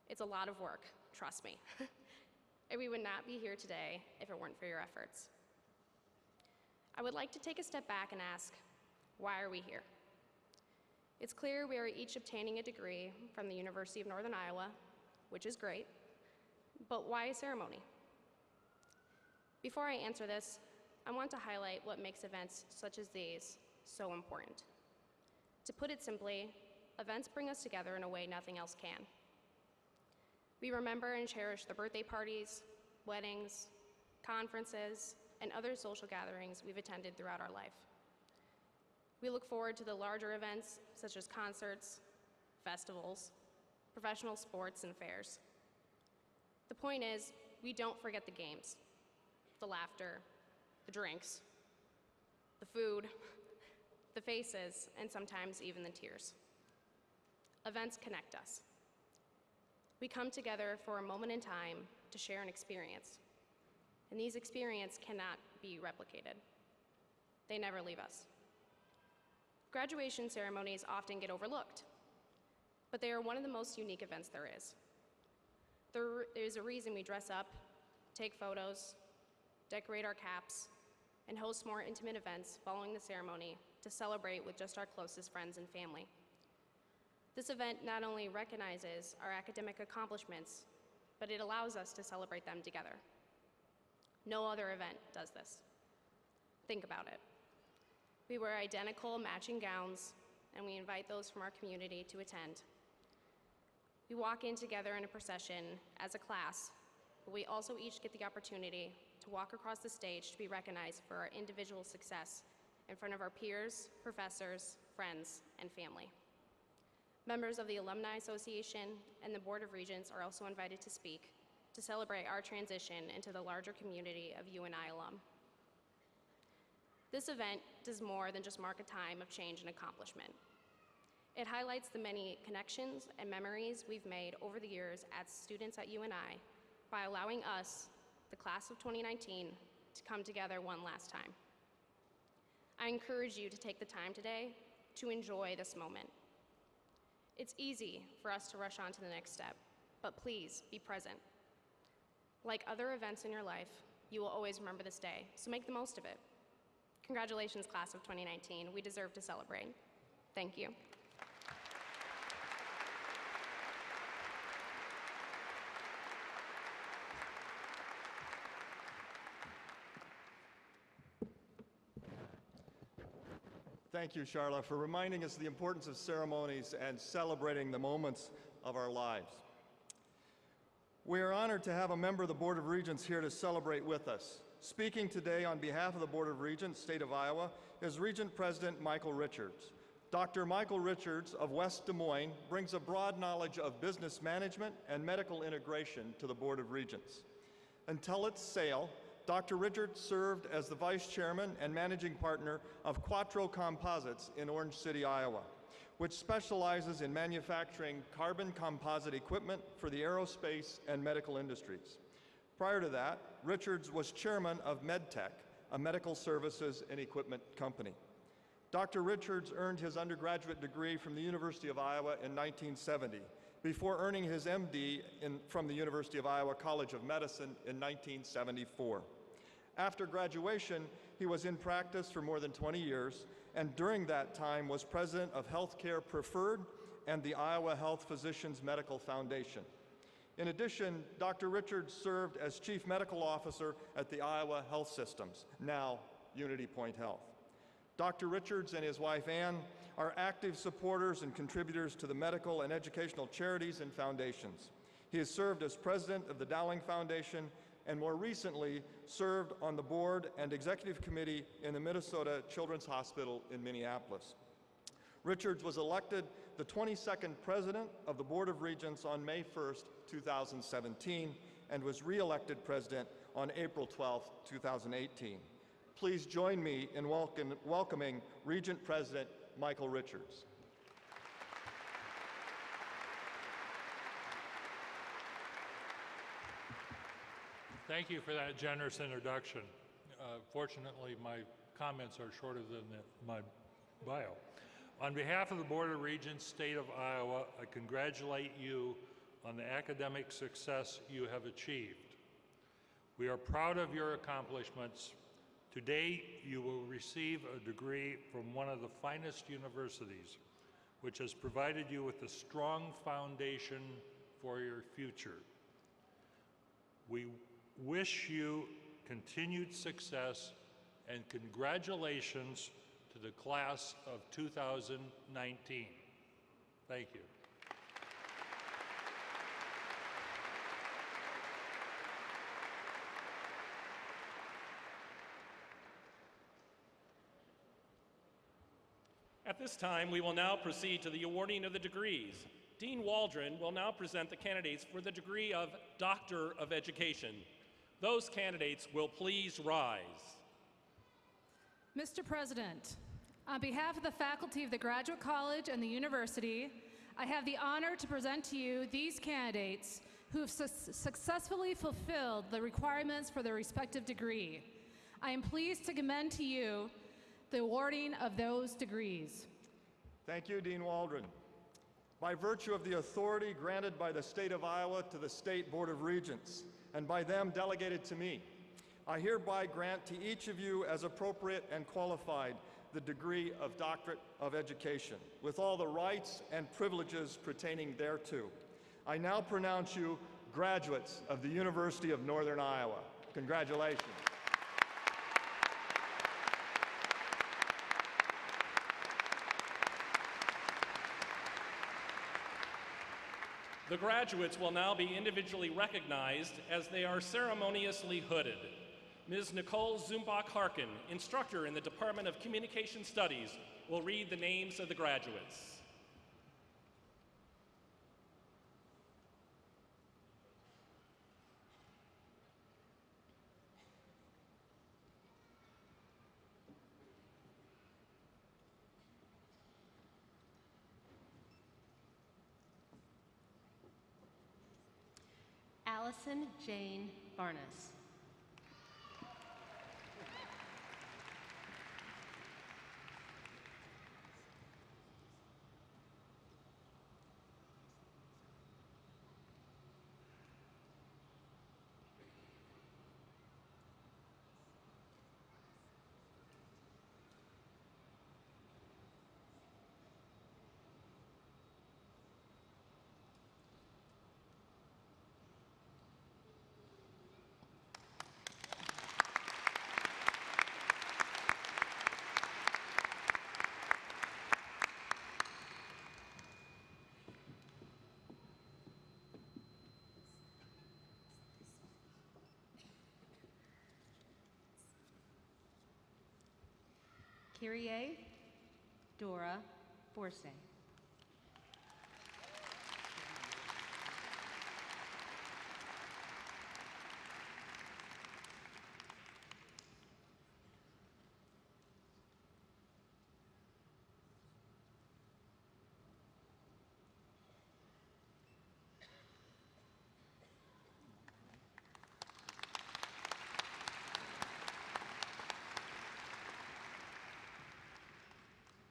Speaker 13: It's a lot of work, trust me. And we would not be here today if it weren't for your efforts. I would like to take a step back and ask, why are we here? It's clear we are each obtaining a degree from the University of Northern Iowa, which is great, but why a ceremony? Before I answer this, I want to highlight what makes events such as these so important. To put it simply, events bring us together in a way nothing else can. We remember and cherish the birthday parties, weddings, conferences, and other social gatherings we've attended throughout our life. We look forward to the larger events such as concerts, festivals, professional sports, and fairs. The point is, we don't forget the games, the laughter, the drinks, the food, the faces, and sometimes even the tears. Events connect us. We come together for a moment in time to share an experience, and these experiences cannot be replicated. They never leave us. Graduation ceremonies often get overlooked, but they are one of the most unique events there is. There is a reason we dress up, take photos, decorate our caps, and host more intimate events following the ceremony to celebrate with just our closest friends and family. This event not only recognizes our academic accomplishments, but it allows us to celebrate them together. No other event does this. Think about it. We wear identical matching gowns, and we invite those from our community to attend. We walk in together in a procession as a class, but we also each get the opportunity to walk across the stage to be recognized for our individual success in front of our peers, professors, friends, and family. Members of the Alumni Association and the Board of Regents are also invited to speak to celebrate our transition into the larger community of UNI alum. This event does more than just mark a time of change and accomplishment. It highlights the many connections and memories we've made over the years as students at UNI by allowing us, the class of 2019, to come together one last time. I encourage you to take the time today to enjoy this moment. It's easy for us to rush on to the next step, but please be present. Like other events in your life, you will always remember this day, so make the most of it. Congratulations, class of 2019. We deserve to celebrate. Thank you.
Speaker 9: Thank you, Charla, for reminding us of the importance of ceremonies and celebrating the moments of our lives. We are honored to have a member of the Board of Regents here to celebrate with us. Speaking today on behalf of the Board of Regents, State of Iowa, is Regent President Michael Richards. Dr. Michael Richards of West Des Moines brings a broad knowledge of business management and medical integration to the Board of Regents. Until its sale, Dr. Richards served as the Vice Chairman and Managing Partner of Quattro Composites in Orange City, Iowa, which specializes in manufacturing carbon composite equipment for the aerospace and medical industries. Prior to that, Richards was chairman of MedTech, a medical services and equipment company. Dr. Richards earned his undergraduate degree from the University of Iowa in 1970, before earning his MD from the University of Iowa College of Medicine in 1974. After graduation, he was in practice for more than 20 years, and during that time was president of Healthcare Preferred and the Iowa Health Physicians Medical Foundation. In addition, Dr. Richards served as Chief Medical Officer at the Iowa Health Systems, now Unity Point Health. Dr. Richards and his wife Ann are active supporters and contributors to the medical and educational charities and foundations. He has served as president of the Dowling Foundation and more recently served on the board and executive committee in the Minnesota Children's Hospital in Minneapolis. Richards was elected the 22nd president of the Board of Regents on May 1st, 2017, and was re-elected president on April 12th, 2018. Please join me in welcoming Regent President Michael Richards.
Speaker 14: Thank you for that generous introduction. Fortunately, my comments are shorter than my bio. On behalf of the Board of Regents, State of Iowa, I congratulate you on the academic success you have achieved. We are proud of your accomplishments. Today, you will receive a degree from one of the finest universities, which has provided you with a strong foundation for your future. We wish you continued success and congratulations to the class of 2019. Thank you.
Speaker 8: At this time, we will now proceed to the awarding of the degrees. Dean Waldron will now present the candidates for the degree of Doctor of Education. Those candidates will please rise.
Speaker 15: Mr. President, on behalf of the faculty of the Graduate College and the University, I have the honor to present to you these candidates who have successfully fulfilled the requirements for their respective degree. I am pleased to commend to you the awarding of those degrees.
Speaker 9: Thank you, Dean Waldron. By virtue of the authority granted by the State of Iowa to the State Board of Regents, and by them delegated to me, I hereby grant to each of you as appropriate and qualified the degree of Doctorate of Education, with all the rights and privileges pertaining thereto. I now pronounce you graduates of the University of Northern Iowa. Congratulations.
Speaker 8: The graduates will now be individually recognized as they are ceremoniously hooded. Ms. Nicole Zumbach-Harkin, instructor in the Department of Communication Studies, will read the names of the graduates.
Speaker 3: Allison Jane Barnes. Kyrie Dora Forsay.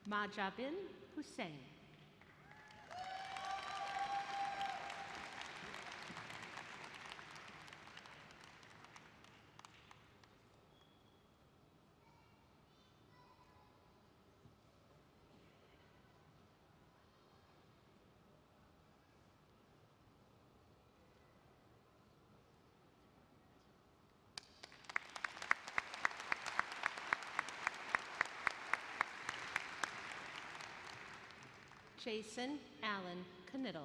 Speaker 3: Majabin Hussein. Jason Allen Knittel.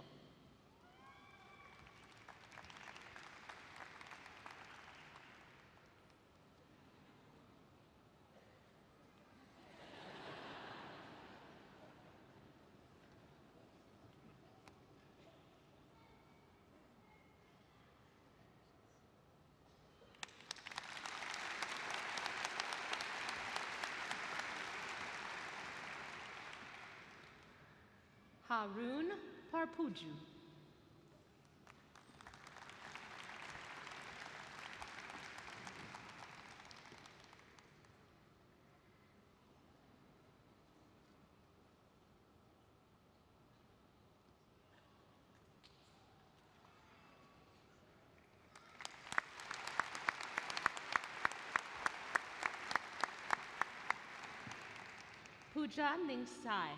Speaker 3: Harun Parpuju. Pooja Ningsai.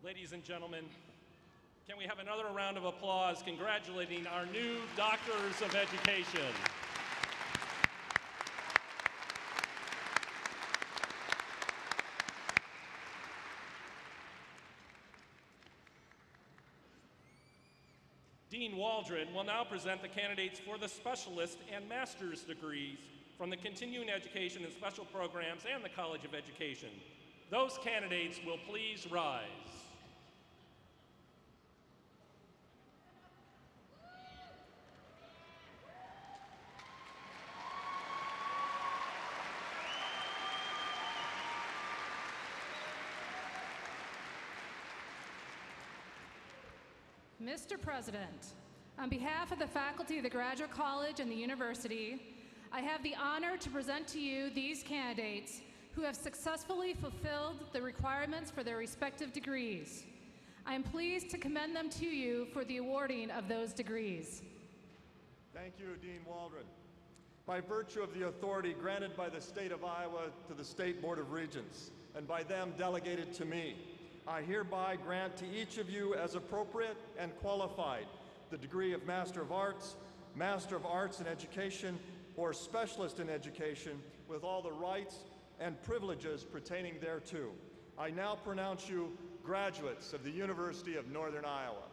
Speaker 8: Ladies and gentlemen, can we have another round of applause congratulating our new Doctors of Education? Dean Waldron will now present the candidates for the specialist and master's degrees from the Continuing Education and Special Programs and the College of Education. Those candidates will please rise.
Speaker 15: Mr. President, on behalf of the faculty of the Graduate College and the University, I have the honor to present to you these candidates who have successfully fulfilled the requirements for their respective degrees. I am pleased to commend them to you for the awarding of those degrees.
Speaker 9: Thank you, Dean Waldron. By virtue of the authority granted by the state of Iowa to the State Board of Regents, and by them delegated to me, I hereby grant to each of you as appropriate and qualified the degree of Master of Arts in Education, or Specialist in Education, with all the rights and privileges pertaining thereto. I now pronounce you graduates of the University of Northern Iowa.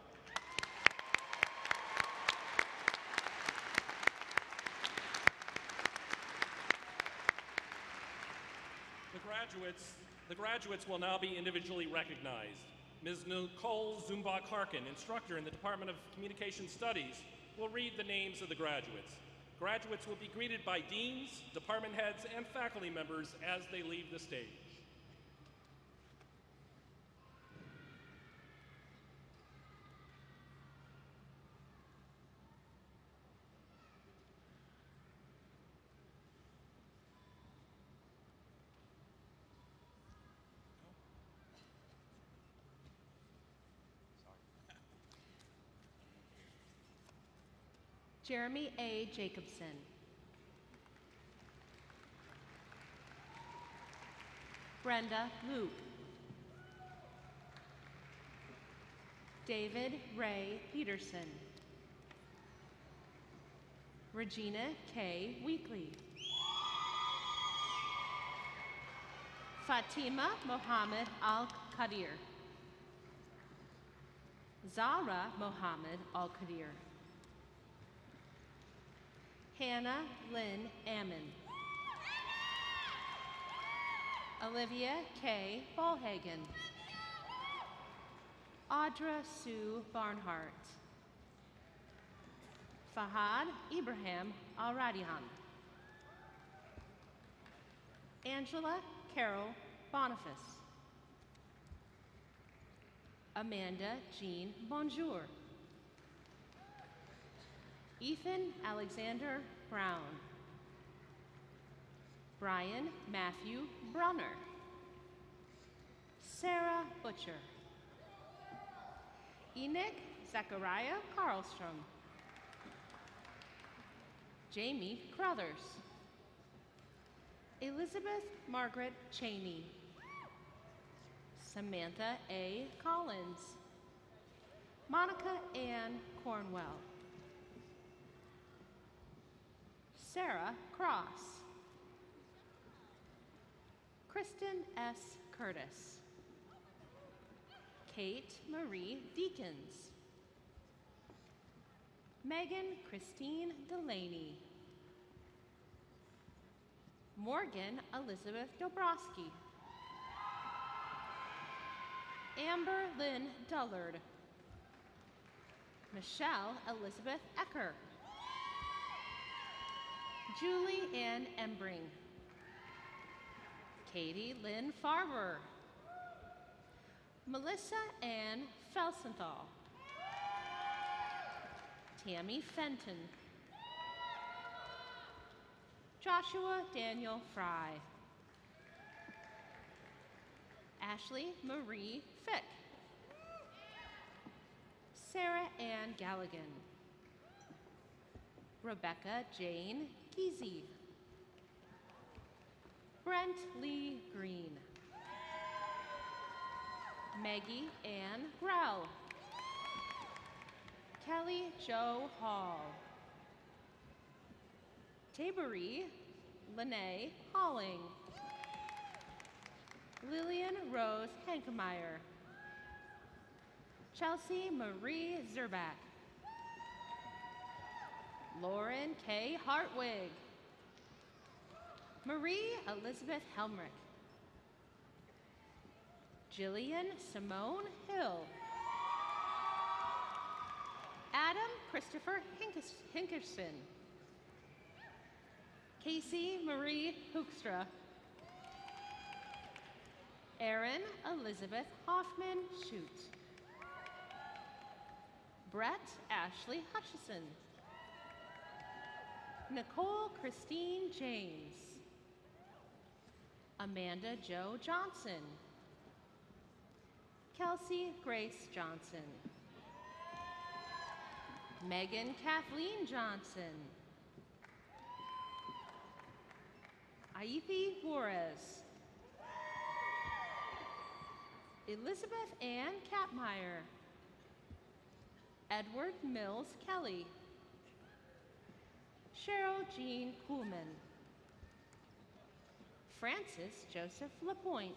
Speaker 8: The graduates will now be individually recognized. Ms. Nicole Zumbach-Harkin, instructor in the Department of Communication Studies, will read the names of the graduates. Graduates will be greeted by deans, department heads, and faculty members as they leave the stage.
Speaker 3: Jeremy A. Jacobson. Brenda Luke. David Ray Peterson. Regina K. Weekly. Fatima Mohammed Al-Qadir. Zahra Mohammed Al-Qadir. Hannah Lynn Ammon. Olivia K. Ballhagen. Audra Sue Barnhart. Fahad Ibrahim Al-Radihan. Angela Carol Boniface. Amanda Jean Bonjour. Ethan Alexander Brown. Brian Matthew Brunner. Sarah Butcher. Enoch Zachariah Carlstrom. Jamie Crothers. Elizabeth Margaret Cheney. Samantha A. Collins. Monica Ann Cornwell. Sarah Cross. Kristen S. Curtis. Kate Marie Deakins. Megan Christine Delaney. Morgan Elizabeth Dobrowski. Amber Lynn Dullard. Michelle Elizabeth Ecker. Julie Ann Embring. Katie Lynn Farber. Melissa Ann Felsenthal. Tammy Fenton. Joshua Daniel Fry. Ashley Marie Fick. Sarah Ann Galligan. Rebecca Jane Keesey. Brent Lee Green. Maggie Ann Grell. Kelly Jo Hall. Tabery Lene Holling. Lillian Rose Hankemeyer. Chelsea Marie Zerbach. Lauren K. Hartwig. Marie Elizabeth Helmrich. Jillian Simone Hill. Adam Christopher Hinkerson. Casey Marie Hoekstra. Erin Elizabeth Hoffman Shute. Brett Ashley Hutchison. Nicole Christine James. Amanda Jo Johnson. Kelsey Grace Johnson. Megan Kathleen Johnson. Aithi Juarez. Elizabeth Ann Kapmeyer. Edward Mills Kelly. Cheryl Jean Kuhlman. Francis Joseph Lapointe.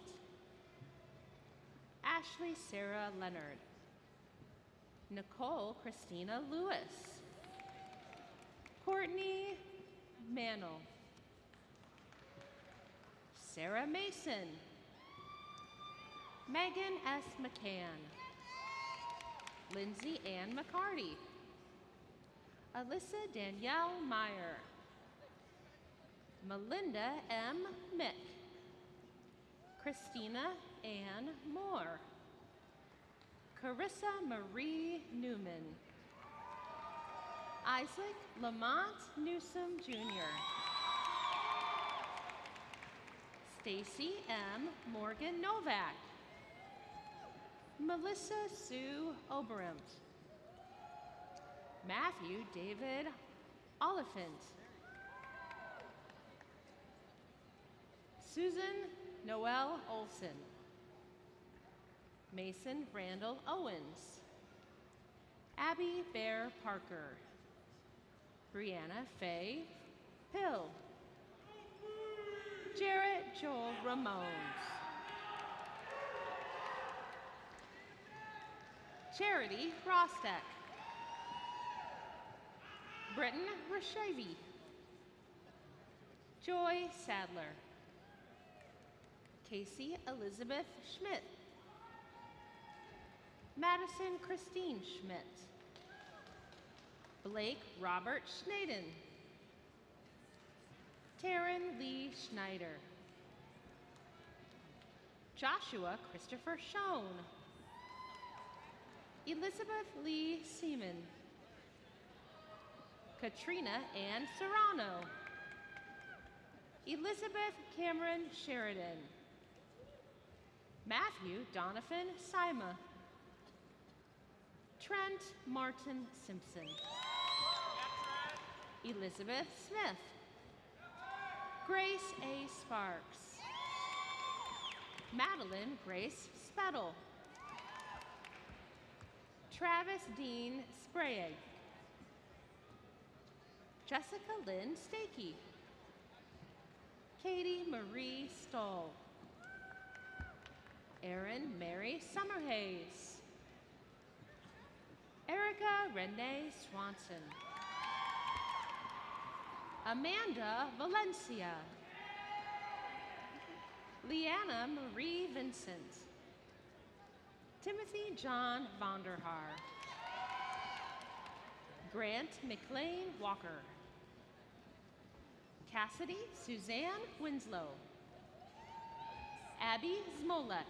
Speaker 3: Ashley Sarah Leonard. Nicole Christina Lewis. Courtney Mantle. Sarah Mason. Megan S. McCann. Lindsay Ann McCarty. Alyssa Danielle Meyer. Melinda M. Mick. Christina Ann Moore. Carissa Marie Newman. Isaac Lamont Newsom Jr. Stacy M. Morgan Novak. Melissa Sue Oberemt. Matthew David Oliphant. Susan Noel Olson. Mason Randall Owens. Abby Bear Parker. Brianna Faye Pill. Jarrett Joel Ramones. Charity Rostek. Britton Rashavi. Joy Sadler. Casey Elizabeth Schmidt. Madison Christine Schmidt. Blake Robert Schnaden. Taryn Lee Schneider. Joshua Christopher Schoen. Elizabeth Lee Seaman. Katrina Ann Serrano. Elizabeth Cameron Sheridan. Matthew Donovan Sima. Trent Martin Simpson. Elizabeth Smith. Grace A. Sparks. Madeline Grace Spettle. Travis Dean Sprague. Jessica Lynn Stakey. Katie Marie Stoll. Erin Mary Summerhays. Erica Renee Swanson. Amanda Valencia. Leanna Marie Vincent. Timothy John Vonderhaar. Grant McLean Walker. Cassidy Suzanne Winslow. Abby Smolek.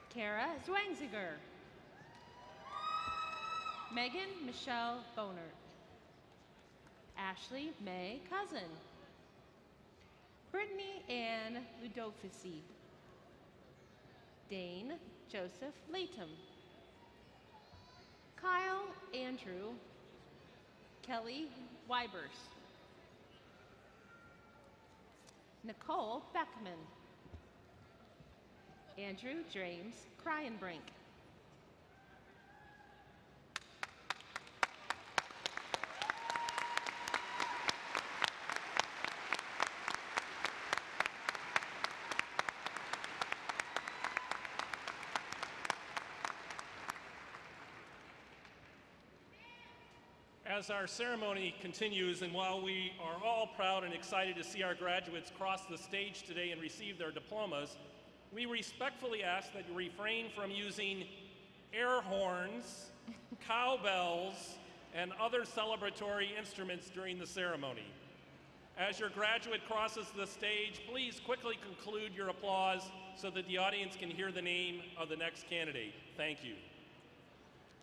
Speaker 3: Kara Zwangziger. Megan Michelle Bonert. Ashley May Cousin. Brittany Ann Ludofici. Dane Joseph Latham. Kyle Andrew Kelly Wybers. Nicole Beckman. Andrew James Kryenbrink.
Speaker 8: As our ceremony continues, and while we are all proud and excited to see our graduates cross the stage today and receive their diplomas, we respectfully ask that you refrain from using air horns, cowbells, and other celebratory instruments during the ceremony. As your graduate crosses the stage, please quickly conclude your applause so that the audience can hear the name of the next candidate. Thank you.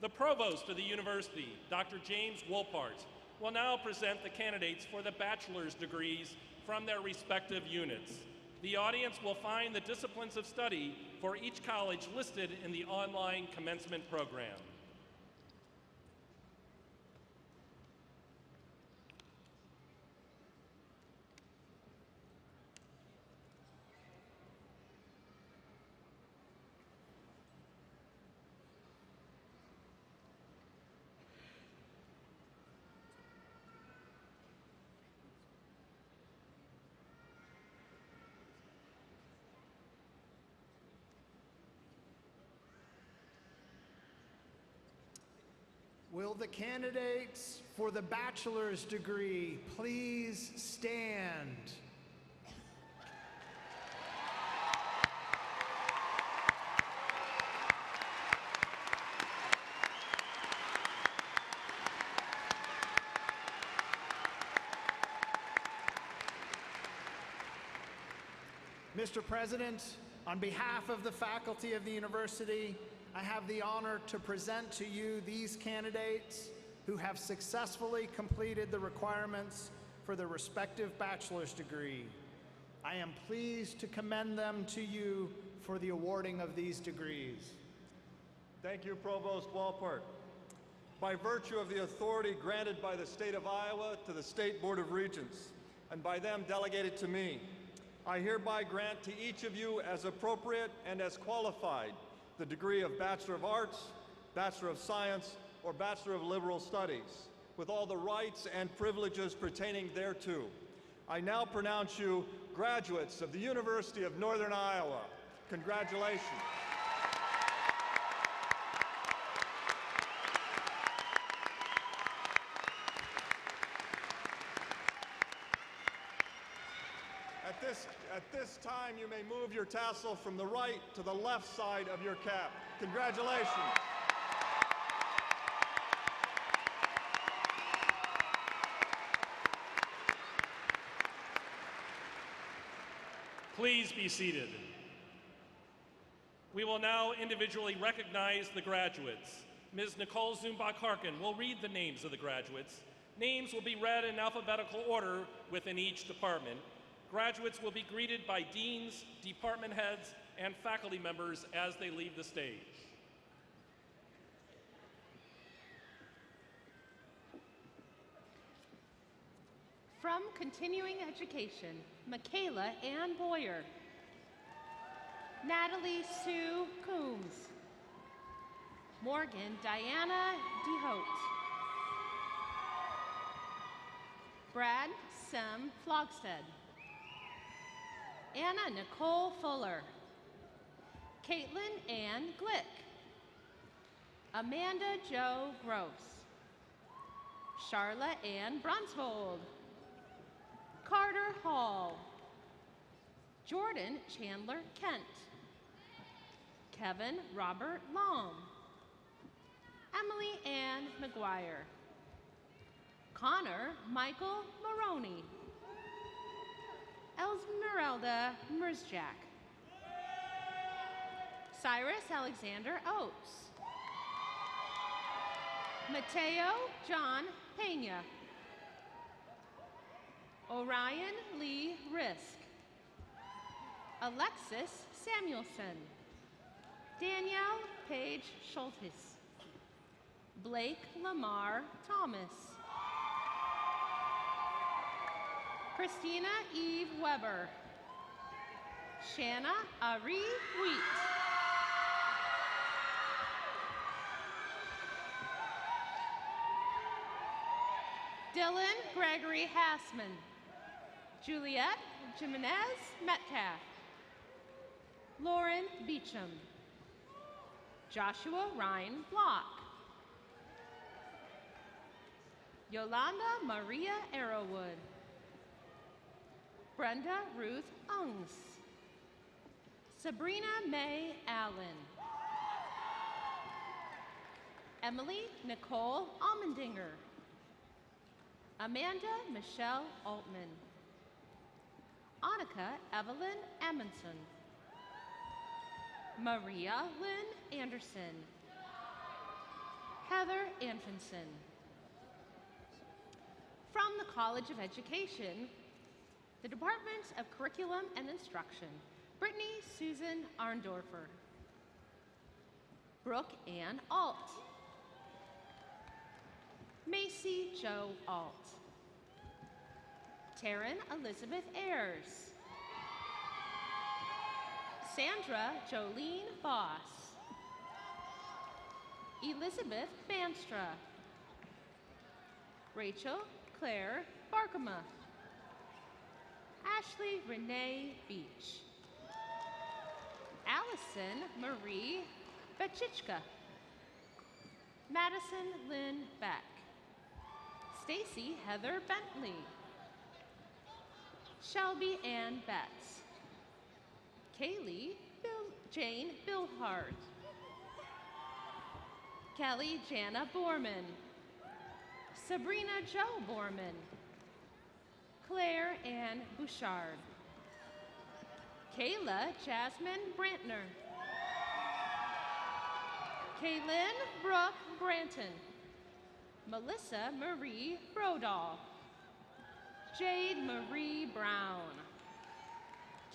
Speaker 8: The Provost of the University, Dr. James Wolpart, will now present the candidates for the bachelor's degrees from their respective units. The audience will find the disciplines of study for each college listed in the online commencement program.
Speaker 10: Will the candidates for the bachelor's degree please stand? Mr. President, on behalf of the faculty of the university, I have the honor to present to you these candidates who have successfully completed the requirements for their respective bachelor's degree. I am pleased to commend them to you for the awarding of these degrees.
Speaker 9: Thank you, Provost Walpert. By virtue of the authority granted by the state of Iowa to the State Board of Regents, and by them delegated to me, I hereby grant to each of you as appropriate and as qualified the degree of Bachelor of Arts, Bachelor of Science, or Bachelor of Liberal Studies, with all the rights and privileges pertaining thereto. I now pronounce you graduates of the University of Northern Iowa. Congratulations. At this time, you may move your tassel from the right to the left side of your cap. Congratulations.
Speaker 8: Please be seated. We will now individually recognize the graduates. Ms. Nicole Zumbach-Harkin will read the names of the graduates. Names will be read in alphabetical order within each department. Graduates will be greeted by deans, department heads, and faculty members as they leave the stage.
Speaker 3: From Continuing Education, Michaela Ann Boyer, Natalie Sue Coombs, Morgan Diana DeHote, Brad Sem Flogstead, Anna Nicole Fuller, Caitlin Ann Glick, Amanda Jo Gross, Charla Ann Brunsvold, Carter Hall, Jordan Chandler Kent, Kevin Robert Long, Emily Ann McGuire, Connor Michael Maroney, Esmeralda Merzjak, Cyrus Alexander Oates, Mateo John Pena, Orion Lee Risk, Alexis Samuelson, Danielle Paige Schultes, Blake Lamar Thomas, Christina Eve Weber, Shanna Ari Wheat, Dylan Gregory Hassman, Juliette Jimenez Metcalf, Lauren Beecham, Joshua Ryan Block, Yolanda Maria Arrowwood, Brenda Ruth Ungs, Sabrina May Allen, Emily Nicole Almendinger, Amanda Michelle Altman, Annika Evelyn Amundsen, Maria Lynn Anderson, Heather Anfinson. From the College of Education, the Department of Curriculum and Instruction, Brittany Susan Arndorfer, Brooke Ann Alt, Macy Jo Alt, Taryn Elizabeth Ayers, Sandra Jolene Boss, Elizabeth Banstra, Rachel Claire Barkema, Ashley Renee Beach, Allison Marie Bachichka, Madison Lynn Beck, Stacy Heather Bentley, Shelby Ann Betts, Kaylee Jane Billhart, Kelly Jana Borman, Sabrina Jo Borman, Claire Ann Bouchard, Kayla Jasmine Brantner. Kaylin Brooke Branton. Melissa Marie Brodall. Jade Marie Brown.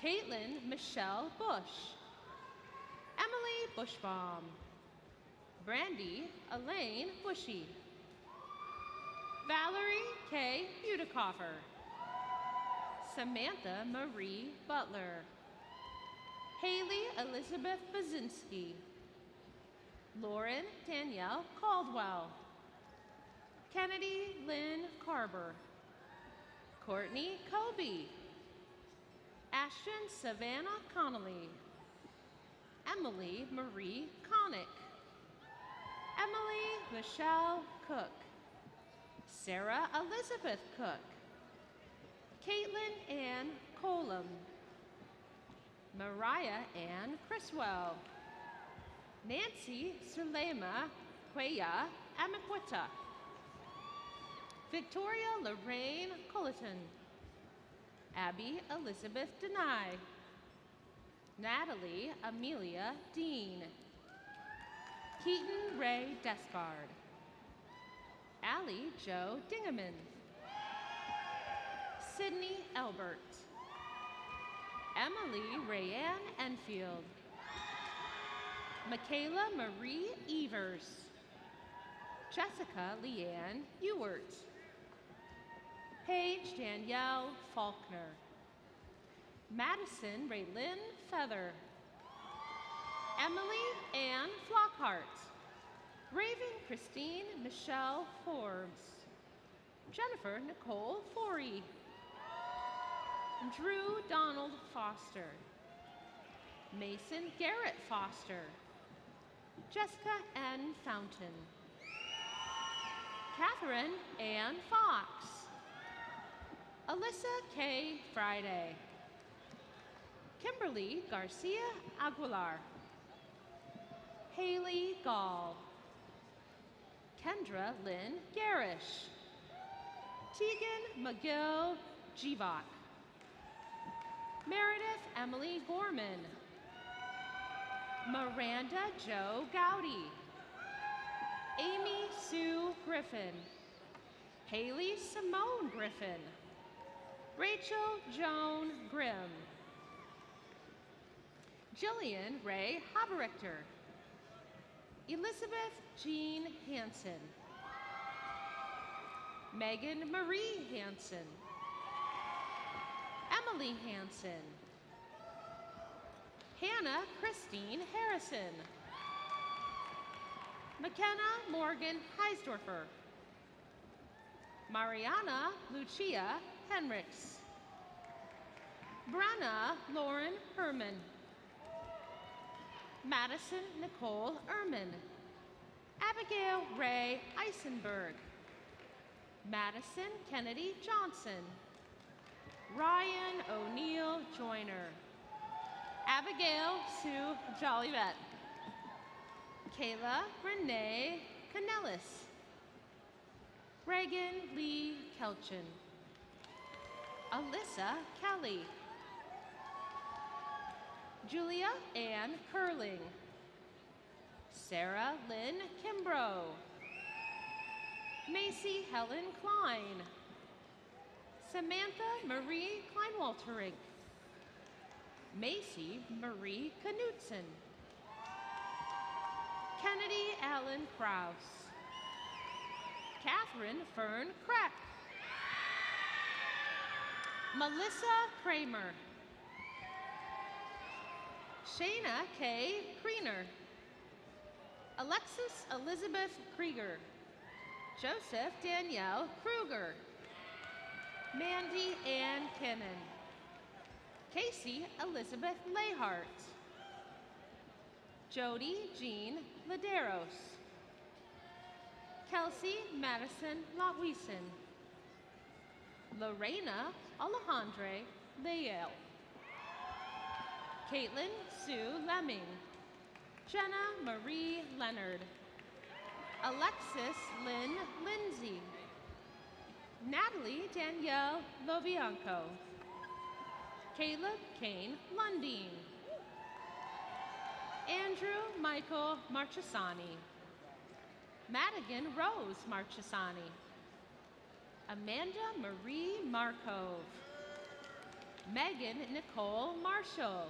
Speaker 3: Caitlin Michelle Bush. Emily Bushbaum. Brandy Elaine Bushy. Valerie K. Butikoffer. Samantha Marie Butler. Haley Elizabeth Bazinski. Lauren Danielle Caldwell. Kennedy Lynn Carver. Courtney Colby. Ashton Savannah Connolly. Emily Marie Connick. Emily Michelle Cook. Sarah Elizabeth Cook. Caitlin Ann Colum. Mariah Ann Criswell. Nancy Sulema Cuella Amaquita. Victoria Lorraine Culleton. Abby Elizabeth Denai. Natalie Amelia Dean. Keaton Ray Despard. Allie Jo Dingaman. Sydney Elbert. Emily Rayanne Enfield. Michaela Marie Evers. Jessica Leanne Ewert. Paige Danielle Faulkner. Madison Raylyn Feather. Emily Ann Flockhart. Raven Christine Michelle Forbes. Jennifer Nicole Forey. Drew Donald Foster. Mason Garrett Foster. Jessica N. Fountain. Catherine Ann Fox. Alyssa K. Friday. Kimberly Garcia Aguilar. Haley Gall. Kendra Lynn Garish. Tegan McGill Givok. Meredith Emily Gorman. Miranda Jo Gowdy. Amy Sue Griffin. Haley Simone Griffin. Rachel Joan Grimm. Jillian Ray Haberichter. Elizabeth Jean Hansen. Megan Marie Hansen. Emily Hansen. Hannah Christine Harrison. McKenna Morgan Heisdorfer. Mariana Lucia Henriks. Brenna Lauren Herman. Madison Nicole Ehrman. Abigail Ray Eisenberg. Madison Kennedy Johnson. Ryan O'Neill Joyner. Abigail Sue Jolivet. Kayla Renee Canellis. Reagan Lee Kelchin. Alyssa Kelly. Julia Ann Curling. Sarah Lynn Kimbrough. Macy Helen Klein. Samantha Marie Kleinwalterink. Macy Marie Knutson. Kennedy Allen Krause. Catherine Fern Kreck. Melissa Kramer. Shayna K. Kriener. Alexis Elizabeth Krieger. Joseph Danielle Kruger. Mandy Ann Kinnan. Casey Elizabeth Lahart. Jody Jean Laderos. Kelsey Madison Lawison. Lorena Alejandre Leal. Caitlin Sue Lemming. Jenna Marie Leonard. Alexis Lynn Lindsay. Natalie Danielle Lovianco. Caleb Kane Lundeen. Andrew Michael Marchesani. Madigan Rose Marchesani. Amanda Marie Markov. Megan Nicole Marshall.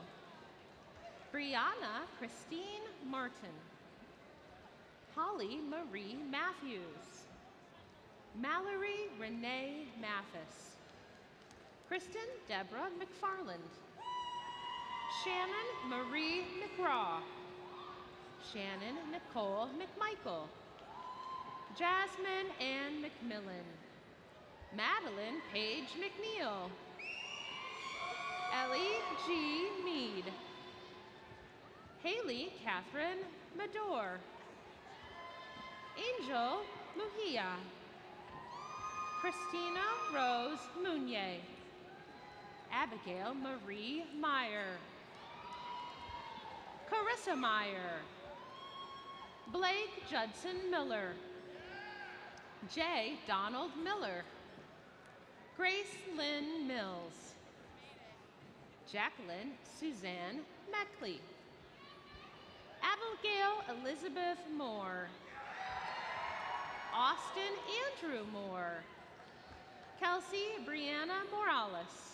Speaker 3: Brianna Christine Martin. Holly Marie Matthews. Mallory Renee Mathis. Kristen Deborah McFarland. Shannon Marie McGraw. Shannon Nicole McMichael. Jasmine Ann McMillan. Madeline Paige McNeil. Ellie G. Mead. Haley Catherine Mador. Angel Muhia. Christina Rose Munier. Abigail Marie Meyer. Carissa Meyer. Blake Judson Miller. J. Donald Miller. Grace Lynn Mills. Jacqueline Suzanne Meckley. Abigail Elizabeth Moore. Austin Andrew Moore. Kelsey Brianna Morales.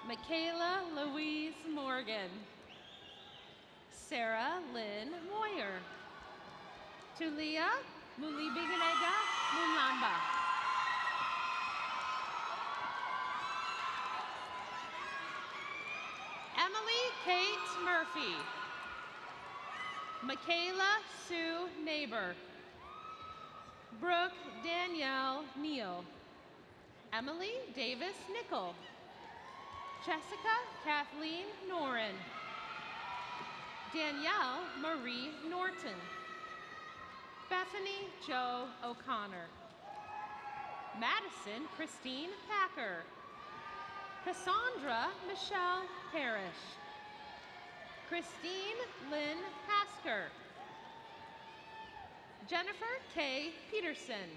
Speaker 3: Michaela Louise Morgan. Sarah Lynn Moyer. Tulia Mulibiganega Munlamba. Emily Kate Murphy. Michaela Sue Neighbor. Brooke Danielle Neal. Emily Davis Nickel. Jessica Kathleen Noren. Danielle Marie Norton. Bethany Jo O'Connor. Madison Christine Packer. Cassandra Michelle Parrish. Christine Lynn Hasker. Jennifer K. Peterson.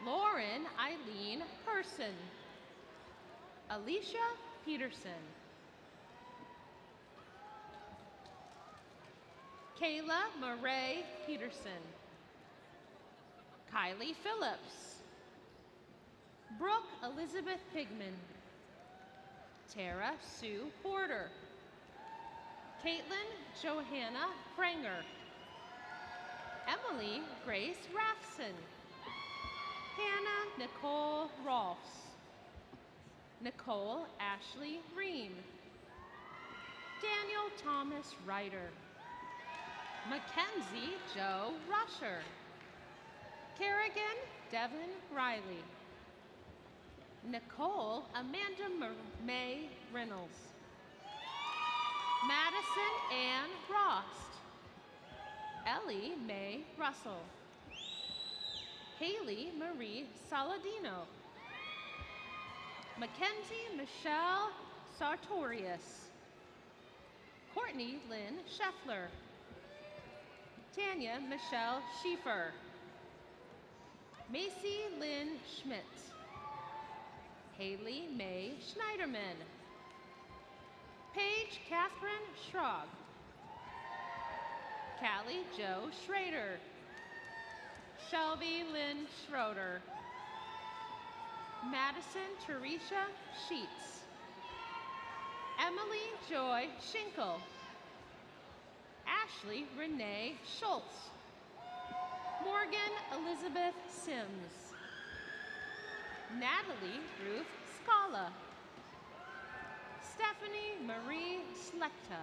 Speaker 3: Lauren Eileen Person. Alicia Peterson. Kayla Murray Peterson. Kylie Phillips. Brooke Elizabeth Pigman. Tara Sue Porter. Caitlin Johanna Pranger. Emily Grace Raffson. Hannah Nicole Rolfs. Nicole Ashley Ream. Daniel Thomas Ryder. Mackenzie Joe Rusher. Kerrigan Devin Riley. Nicole Amanda May Reynolds. Madison Ann Rost. Ellie Mae Russell. Haley Marie Saladino. Mackenzie Michelle Sartorius. Courtney Lynn Scheffler. Tanya Michelle Schiefer. Macy Lynn Schmidt. Haley Mae Schneiderman. Paige Catherine Schrog. Callie Jo Schrader. Shelby Lynn Schroeder. Madison Teresa Sheets. Emily Joy Schinkel. Ashley Renee Schultz. Morgan Elizabeth Sims. Natalie Ruth Scala. Stephanie Marie Slechta.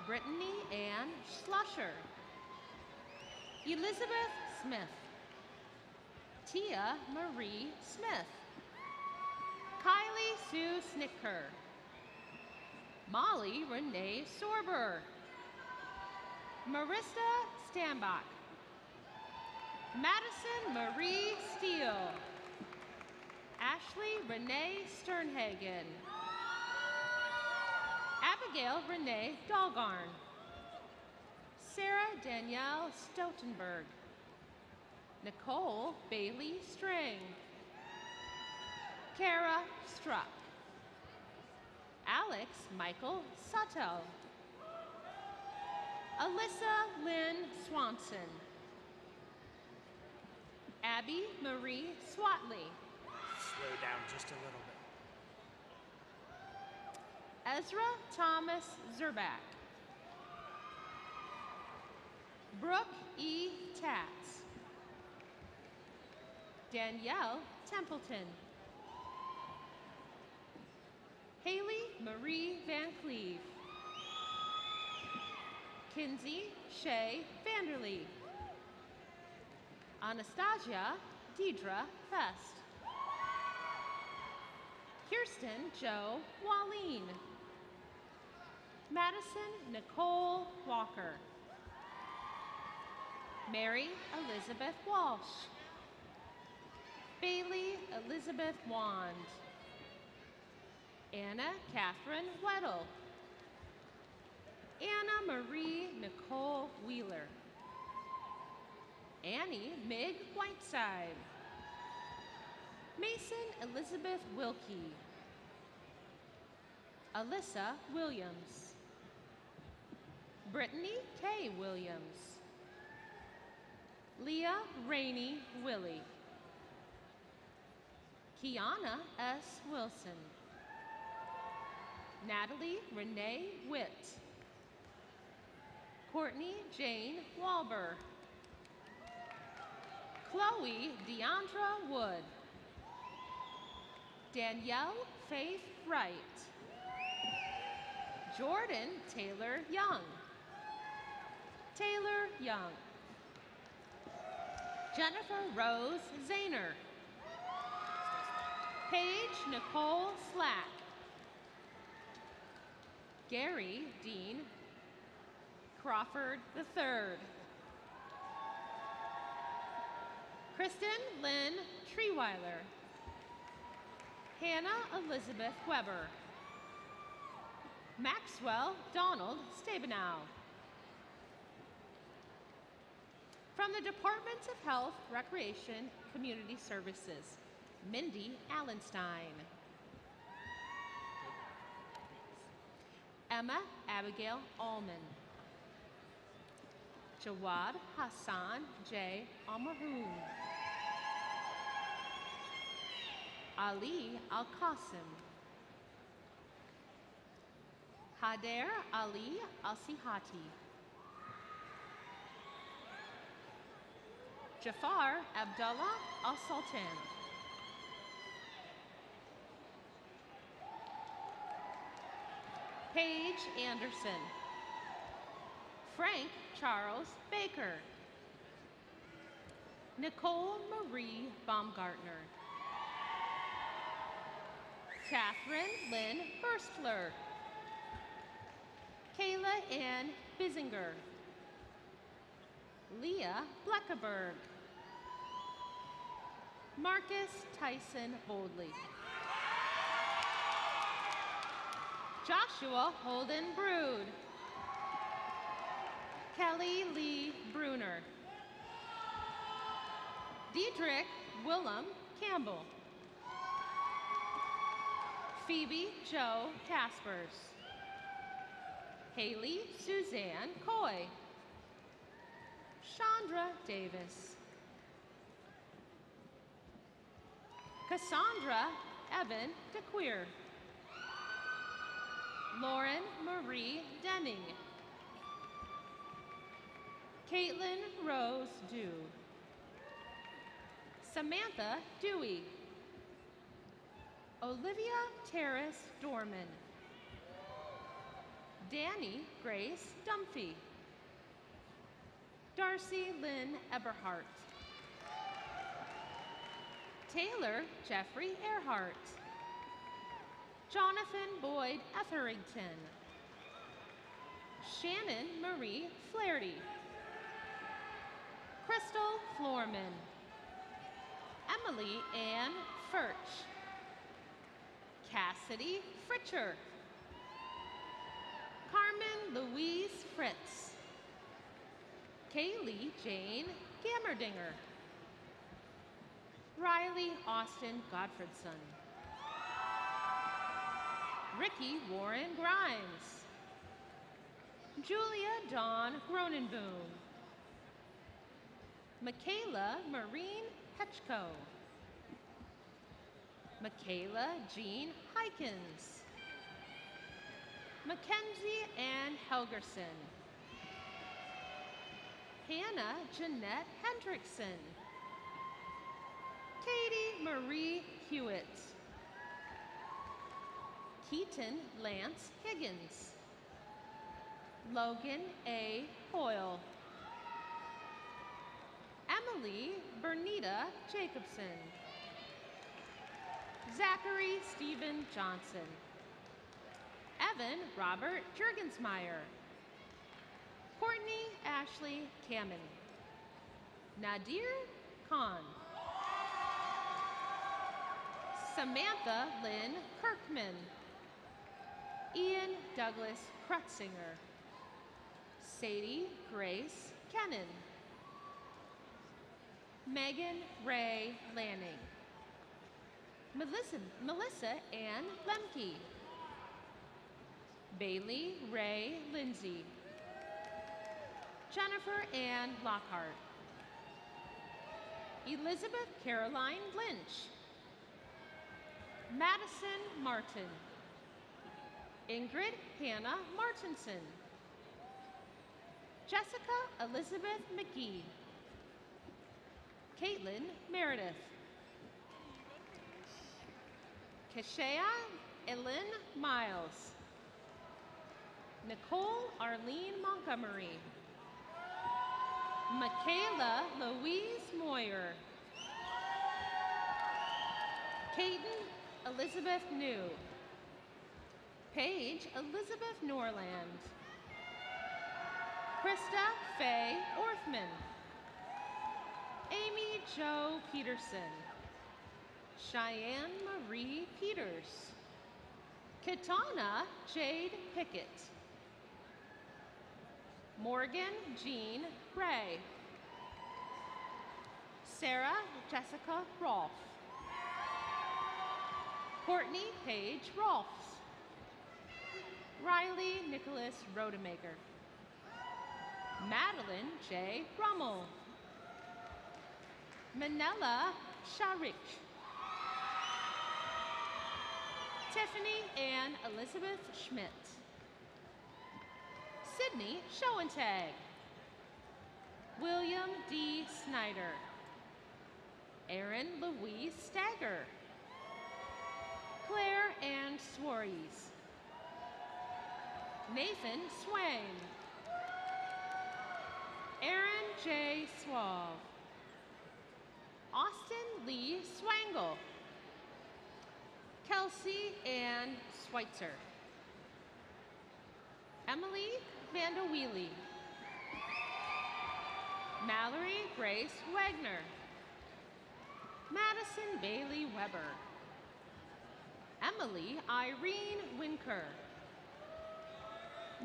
Speaker 3: Brittany Ann Schlusher. Elizabeth Smith. Tia Marie Smith. Kylie Sue Snicker. Molly Renee Sorber. Marissa Stambach. Madison Marie Steele. Ashley Renee Sternhagen. Abigail Renee Dahlgarn. Sarah Danielle Stoutenberg. Nicole Bailey Strang. Kara Struck. Michael Sutto. Alyssa Lynn Swanson. Abby Marie Swatley.
Speaker 10: Slow down just a little bit.
Speaker 3: Ezra Thomas Zerback. Brooke E. Tatz. Danielle Templeton. Haley Marie Van Cleve. Kinsey Shay Vanderlee. Anastasia Deidre Fest. Kirsten Joe Walleen. Madison Nicole Walker. Mary Elizabeth Walsh. Bailey Elizabeth Wand. Anna Catherine Weddle. Anna Marie Nicole Wheeler. Annie Mig Whiteside. Mason Elizabeth Wilkie. Alyssa Williams. Brittany K. Williams. Leah Rainey Willie. Kiana S. Wilson. Natalie Renee Witt. Courtney Jane Walber. Chloe Deandra Wood. Danielle Faith Wright. Jordan Taylor Young. Taylor Young. Jennifer Rose Zahner. Paige Nicole Slack. Gary Dean Crawford III. Kristen Lynn Treeweiler. Hannah Elizabeth Weber. Maxwell Donald Stabenow. From the Department of Health, Recreation, Community Services, Mindy Allenstein. Emma Abigail Allman. Jawad Hassan J. Almahoon. Ali Al-Qasim. Hader Ali Al-Sihati. Jafar Abdullah Al-Sultan. Paige Anderson. Frank Charles Baker. Nicole Marie Baumgartner. Catherine Lynn Burstler. Kayla Ann Bizinger. Leah Bleckeberg. Marcus Tyson Boldley. Joshua Holden Brood. Kelly Lee Bruner. Diedrich Willem Campbell. Phoebe Jo Caspers. Haley Suzanne Coy. Chandra Davis. Cassandra Evan DeQueer. Lauren Marie Deming. Caitlin Rose Dew. Samantha Dewey. Olivia Terrace Dorman. Danny Grace Dumphy. Darcy Lynn Eberhardt. Taylor Jeffrey Earhart. Jonathan Boyd Etherington. Shannon Marie Flaherty. Crystal Florman. Emily Ann Furch. Cassidy Fritcher. Carmen Louise Fritz. Kaylee Jane Gammerdinger. Riley Austin Godfredson. Ricky Warren Grimes. Julia Dawn Gronenboom. Michaela Maureen Petchko. Michaela Jean Hykins. Mackenzie Ann Helgerson. Hannah Jeanette Hendrickson. Katie Marie Hewitt. Keaton Lance Higgins. Logan A. Hoyle. Emily Bernita Jacobson. Zachary Stephen Johnson. Evan Robert Jurgensmeyer. Courtney Ashley Kamen. Nadir Khan. Samantha Lynn Kirkman. Ian Douglas Krutzinger. Sadie Grace Kennan. Megan Ray Lanning. Melissa Ann Lemke. Bailey Ray Lindsay. Jennifer Ann Lockhart. Elizabeth Caroline Lynch. Madison Martin. Ingrid Hannah Martinson. Jessica Elizabeth McGee. Caitlin Meredith. Keshea Elyn Miles. Nicole Arlene Montgomery. Michaela Louise Moyer. Caden Elizabeth New. Paige Elizabeth Norland. Krista Faye Orthman. Amy Jo Peterson. Cheyenne Marie Peters. Kitana Jade Pickett. Morgan Jean Gray. Sarah Jessica Rolfe. Courtney Paige Rolfs. Riley Nicholas Rodemaker. Madeline J. Rummel. Manella Sharik. Tiffany Ann Elizabeth Schmidt. Sydney Schoentag. William D. Snyder. Aaron Louise Stagger. Claire Ann Swarries. Nathan Swain. Aaron J. Swave. Austin Lee Swangle. Kelsey Ann Schweitzer. Emily Vanderweely. Mallory Grace Wagner. Madison Bailey Weber. Emily Irene Winker.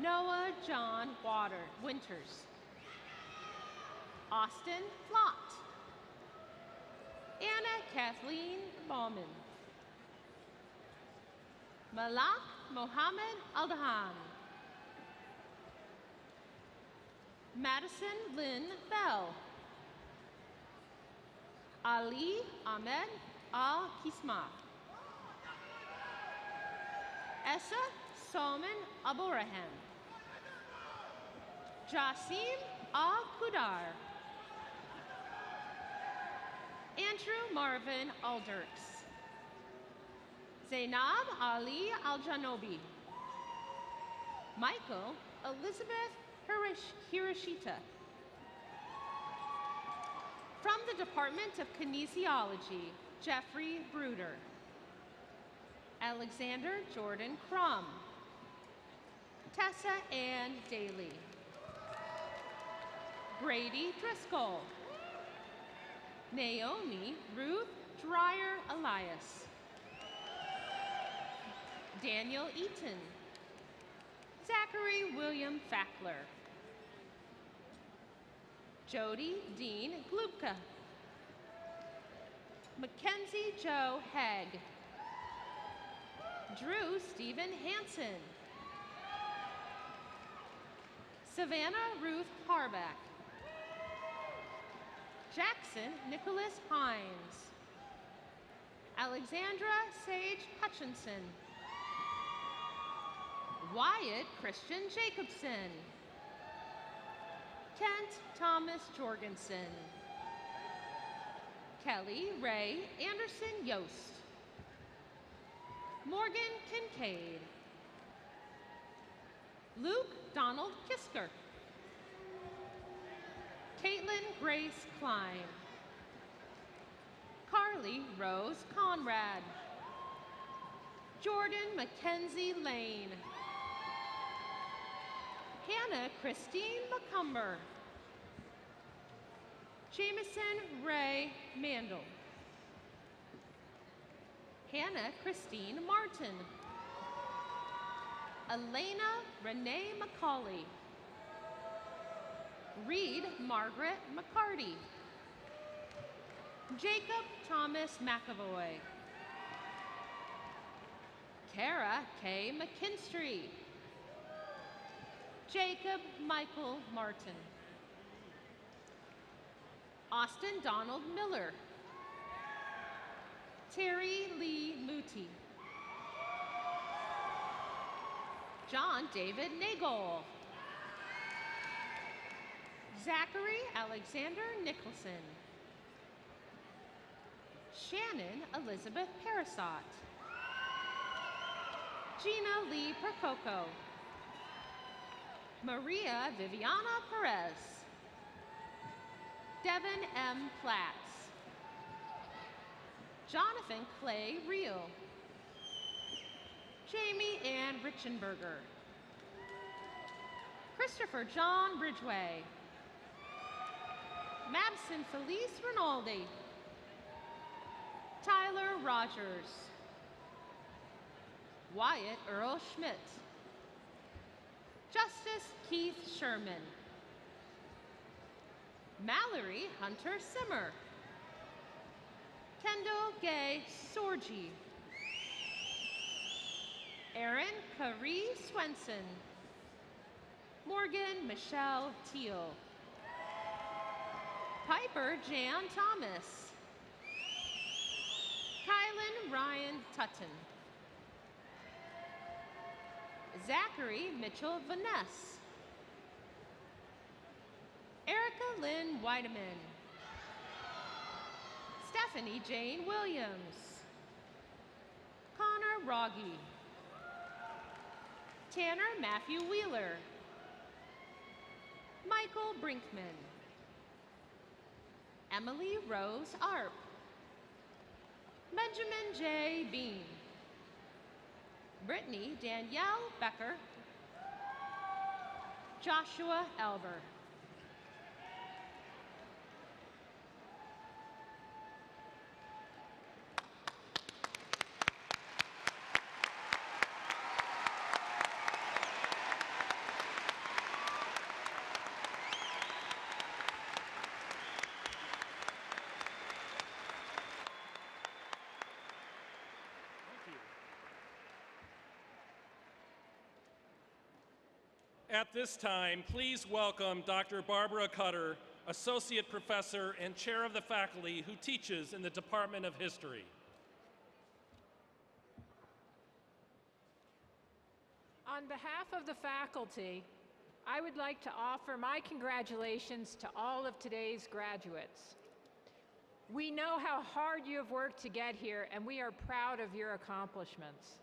Speaker 3: Noah John Winters. Austin Flott. Anna Kathleen Bauman. Malak Mohammed Aldahan. Madison Lynn Bell. Ali Ahmed Al-Kisma. Essa Salman Aborahan. Jasim Al-Kudar. Andrew Marvin Aldirks. Zainab Ali Al-Janobi. Michael Elizabeth Hiroshita. From the Department of Kinesiology, Jeffrey Bruder. Alexander Jordan Crum. Tessa Ann Daly. Brady Driscoll. Naomi Ruth Dreyer Elias. Daniel Eaton. Zachary William Fackler. Jody Dean Glupka. Mackenzie Joe Hegg. Drew Stephen Hansen. Savannah Ruth Harbeck. Jackson Nicholas Hines. Alexandra Sage Hutchinson. Wyatt Christian Jacobson. Kent Thomas Jorgensen. Kelly Ray Anderson Yost. Morgan Kincaid. Luke Donald Kisker. Caitlin Grace Klein. Carly Rose Conrad. Jordan Mackenzie Lane. Hannah Christine McCumber. Jameson Ray Mandel. Hannah Christine Martin. Elena Renee McCauley. Reed Margaret McCarty. Jacob Thomas McAvoy. Kara K. McKinstry. Jacob Michael Martin. Austin Donald Miller. Terry Lee Moody. John David Nagel. Zachary Alexander Nicholson. Shannon Elizabeth Parasot. Gina Lee Percoco. Maria Viviana Perez. Devin M. Platts. Jonathan Clay Reel. Jamie Ann Richenberger. Christopher John Ridgway. Madison Felice Rinaldi. Tyler Rogers. Wyatt Earl Schmidt. Justice Keith Sherman. Mallory Hunter Simmer. Kendall Gay Sorgi. Erin Caree Swenson. Morgan Michelle Teal. Piper Jan Thomas. Kylan Ryan Tutton. Zachary Mitchell Vaness. Erica Lynn Weideman. Stephanie Jane Williams. Connor Rogge. Tanner Matthew Wheeler. Michael Brinkman. Emily Rose Arp. Benjamin J. Bean. Brittany Danielle Becker. Joshua Elber.
Speaker 8: At this time, please welcome Dr. Barbara Cutter, Associate Professor and Chair of the Faculty who teaches in the Department of History.
Speaker 16: On behalf of the faculty, I would like to offer my congratulations to all of today's graduates. We know how hard you have worked to get here, and we are proud of your accomplishments.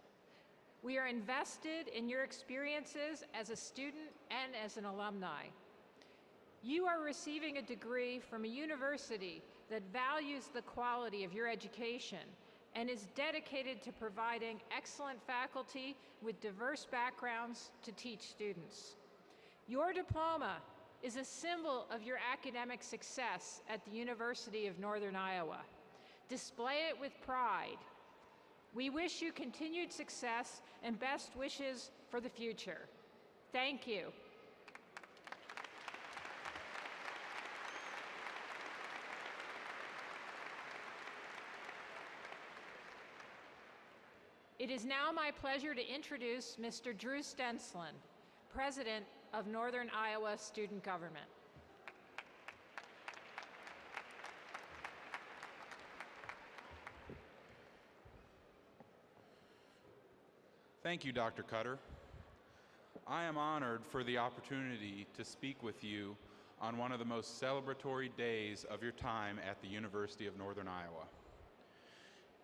Speaker 16: We are invested in your experiences as a student and as an alumni. You are receiving a degree from a university that values the quality of your education and is dedicated to providing excellent faculty with diverse backgrounds to teach students. Your diploma is a symbol of your academic success at the University of Northern Iowa. Display it with pride. We wish you continued success and best wishes for the future. Thank you. It is now my pleasure to introduce Mr. Drew Stenson, President of Northern Iowa Student Government.
Speaker 17: Thank you, Dr. Cutter. I am honored for the opportunity to speak with you on one of the most celebratory days of your time at the University of Northern Iowa.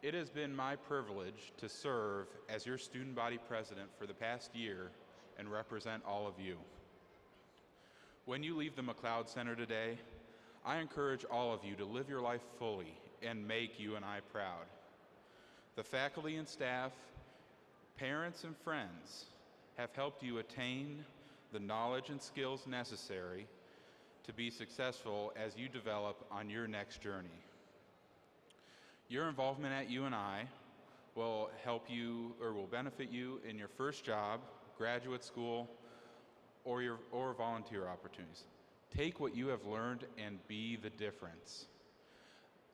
Speaker 17: It has been my privilege to serve as your student body president for the past year and represent all of you. When you leave the McLeod Center today, I encourage all of you to live your life fully and make UNI proud. The faculty and staff, parents and friends have helped you attain the knowledge and skills necessary to be successful as you develop on your next journey. Your involvement at UNI will help you or will benefit you in your first job, graduate school, or volunteer opportunities. Take what you have learned and be the difference.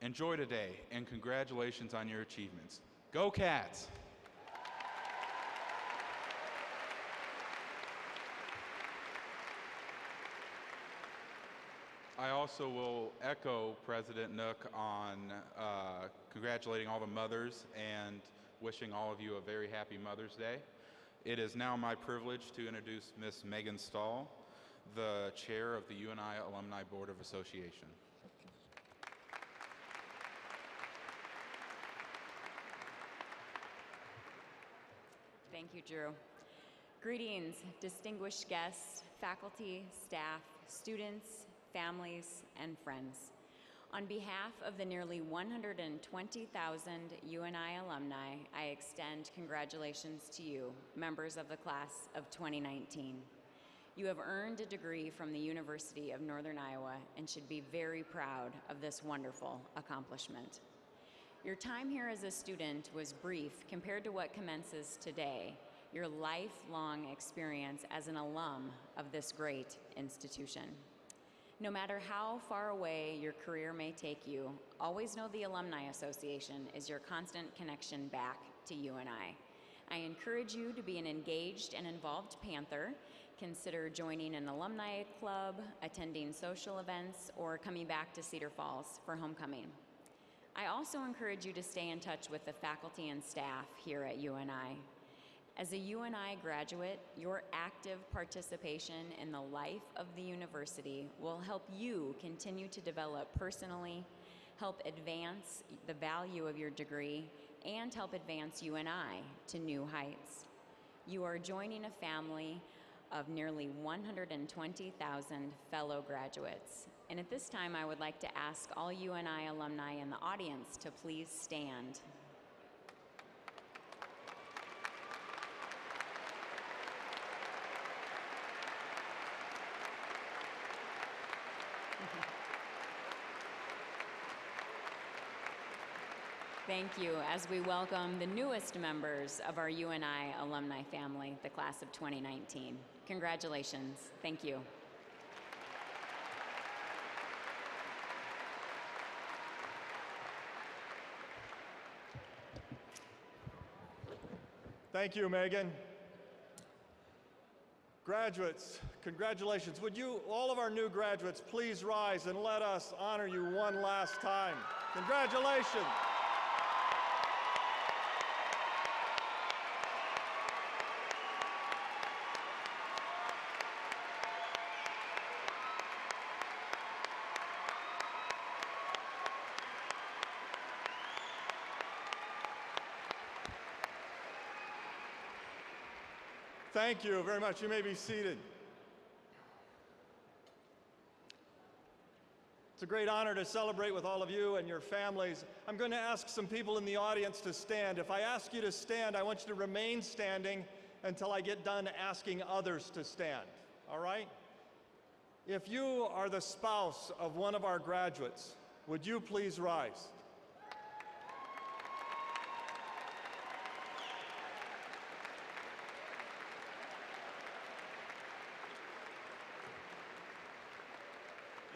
Speaker 17: Enjoy today and congratulations on your achievements. Go Cats! I also will echo President Nook on congratulating all the mothers and wishing all of you a very happy Mother's Day. It is now my privilege to introduce Ms. Megan Stahl, the chair of the UNI Alumni Board of Association.
Speaker 18: Thank you, Drew. Greetings, distinguished guests, faculty, staff, students, families, and friends. On behalf of the nearly 120,000 UNI alumni, I extend congratulations to you, members of the class of 2019. You have earned a degree from the University of Northern Iowa and should be very proud of this wonderful accomplishment. Your time here as a student was brief compared to what commences today, your lifelong experience as an alum of this great institution. No matter how far away your career may take you, always know the Alumni Association is your constant connection back to UNI. I encourage you to be an engaged and involved Panther. Consider joining an alumni club, attending social events, or coming back to Cedar Falls for homecoming. I also encourage you to stay in touch with the faculty and staff here at UNI. As a UNI graduate, your active participation in the life of the university will help you continue to develop personally, help advance the value of your degree, and help advance UNI to new heights. You are joining a family of nearly 120,000 fellow graduates. And at this time, I would like to ask all UNI alumni in the audience to please stand. Thank you, as we welcome the newest members of our UNI alumni family, the class of 2019. Congratulations. Thank you.
Speaker 9: Thank you, Megan. Graduates, congratulations. Would you, all of our new graduates, please rise and let us honor you one last time. Congratulations. Thank you very much. You may be seated. It's a great honor to celebrate with all of you and your families. I'm going to ask some people in the audience to stand. If I ask you to stand, I want you to remain standing until I get done asking others to stand. All right? If you are the spouse of one of our graduates, would you please rise?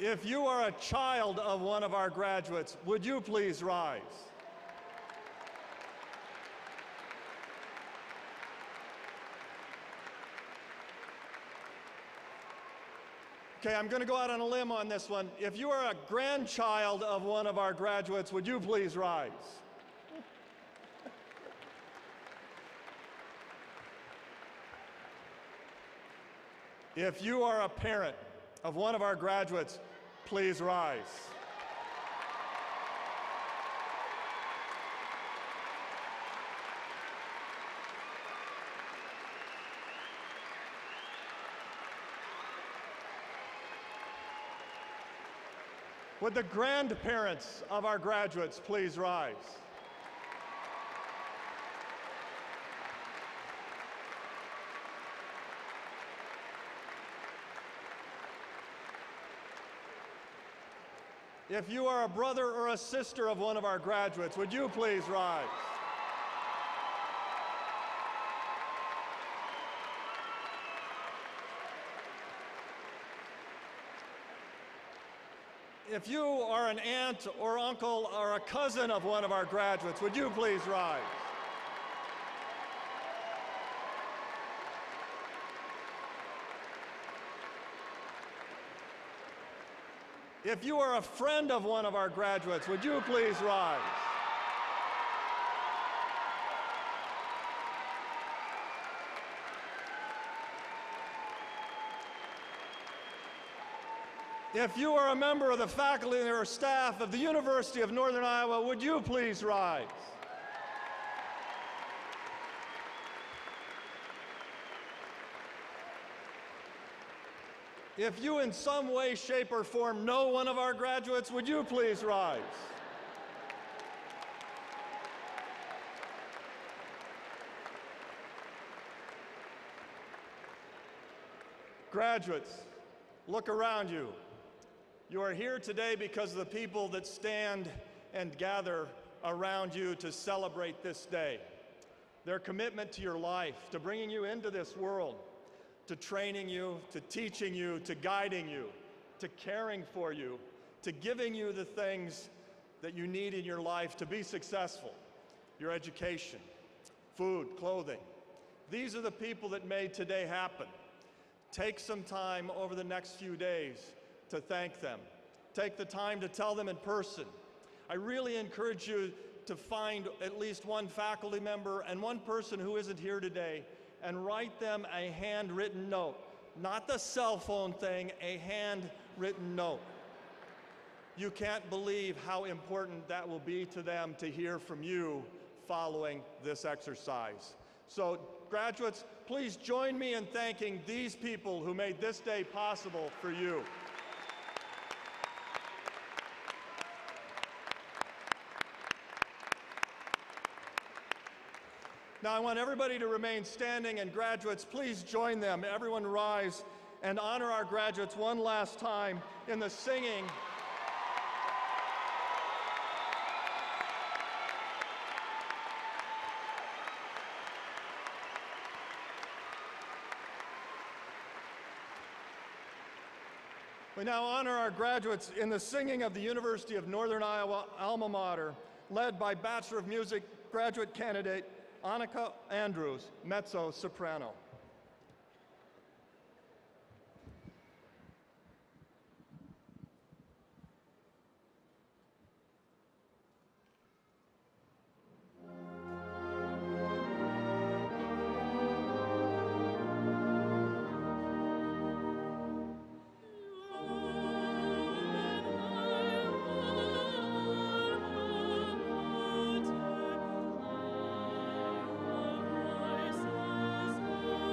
Speaker 9: If you are a child of one of our graduates, would you please rise? Okay, I'm going to go out on a limb on this one. If you are a grandchild of one of our graduates, would you please rise? If you are a parent of one of our graduates, please rise. Would the grandparents of our graduates please rise? If you are a brother or a sister of one of our graduates, would you please rise? If you are an aunt or uncle or a cousin of one of our graduates, would you please rise? If you are a friend of one of our graduates, would you please rise? If you are a member of the faculty or staff of the University of Northern Iowa, would you please rise? If you in some way, shape, or form know one of our graduates, would you please rise? Graduates, look around you. You are here today because of the people that stand and gather around you to celebrate this day. Their commitment to your life, to bringing you into this world, to training you, to teaching you, to guiding you, to caring for you, to giving you the things that you need in your life to be successful. Your education, food, clothing. These are the people that made today happen. Take some time over the next few days to thank them. Take the time to tell them in person. I really encourage you to find at least one faculty member and one person who isn't here today and write them a handwritten note. Not the cell phone thing, a handwritten note. You can't believe how important that will be to them to hear from you following this exercise. So, graduates, please join me in thanking these people who made this day possible for you. Now I want everybody to remain standing, and graduates, please join them. Everyone rise and honor our graduates one last time in the singing. We now honor our graduates in the singing of the University of Northern Iowa alma mater, led by Bachelor of Music graduate candidate Annika Andrews, Mezzo, Soprano.
Speaker 1: Voices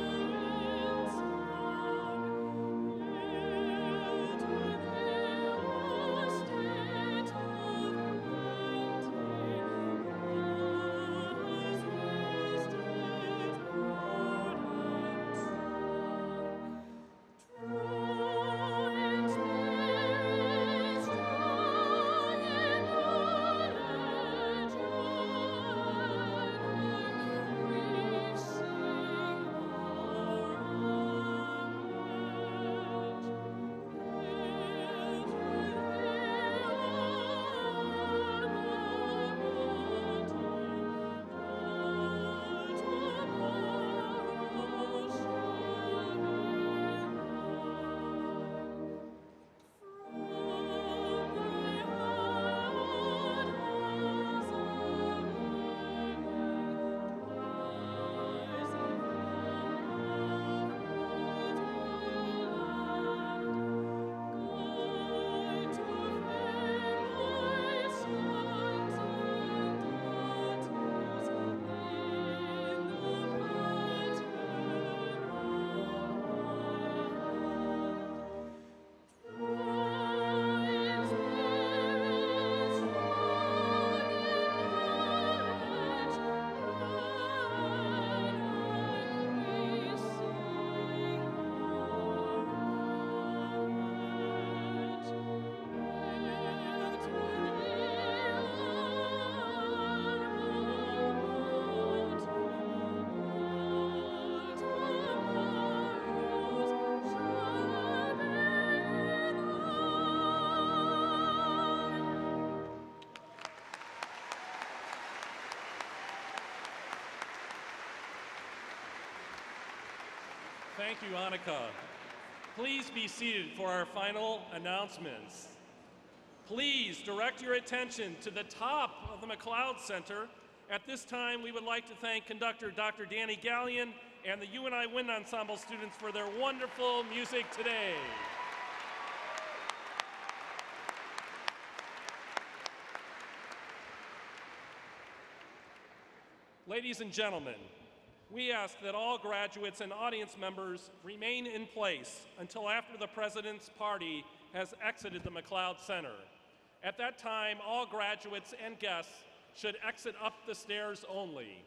Speaker 8: Thank you, Annika. Please be seated for our final announcements. Please direct your attention to the top of the McLeod Center. At this time, we would like to thank conductor Dr. Danny Gallion and the UNI Wind Ensemble students for their wonderful music today. Ladies and gentlemen, we ask that all graduates and audience members remain in place until after the President's party has exited the McLeod Center. At that time, all graduates and guests should exit up the stairs only.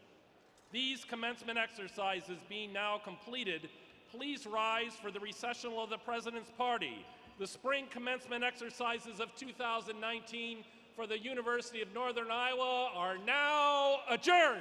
Speaker 8: These commencement exercises being now completed, please rise for the recessional of the President's party. The spring commencement exercises of 2019 for the University of Northern Iowa are now adjourned.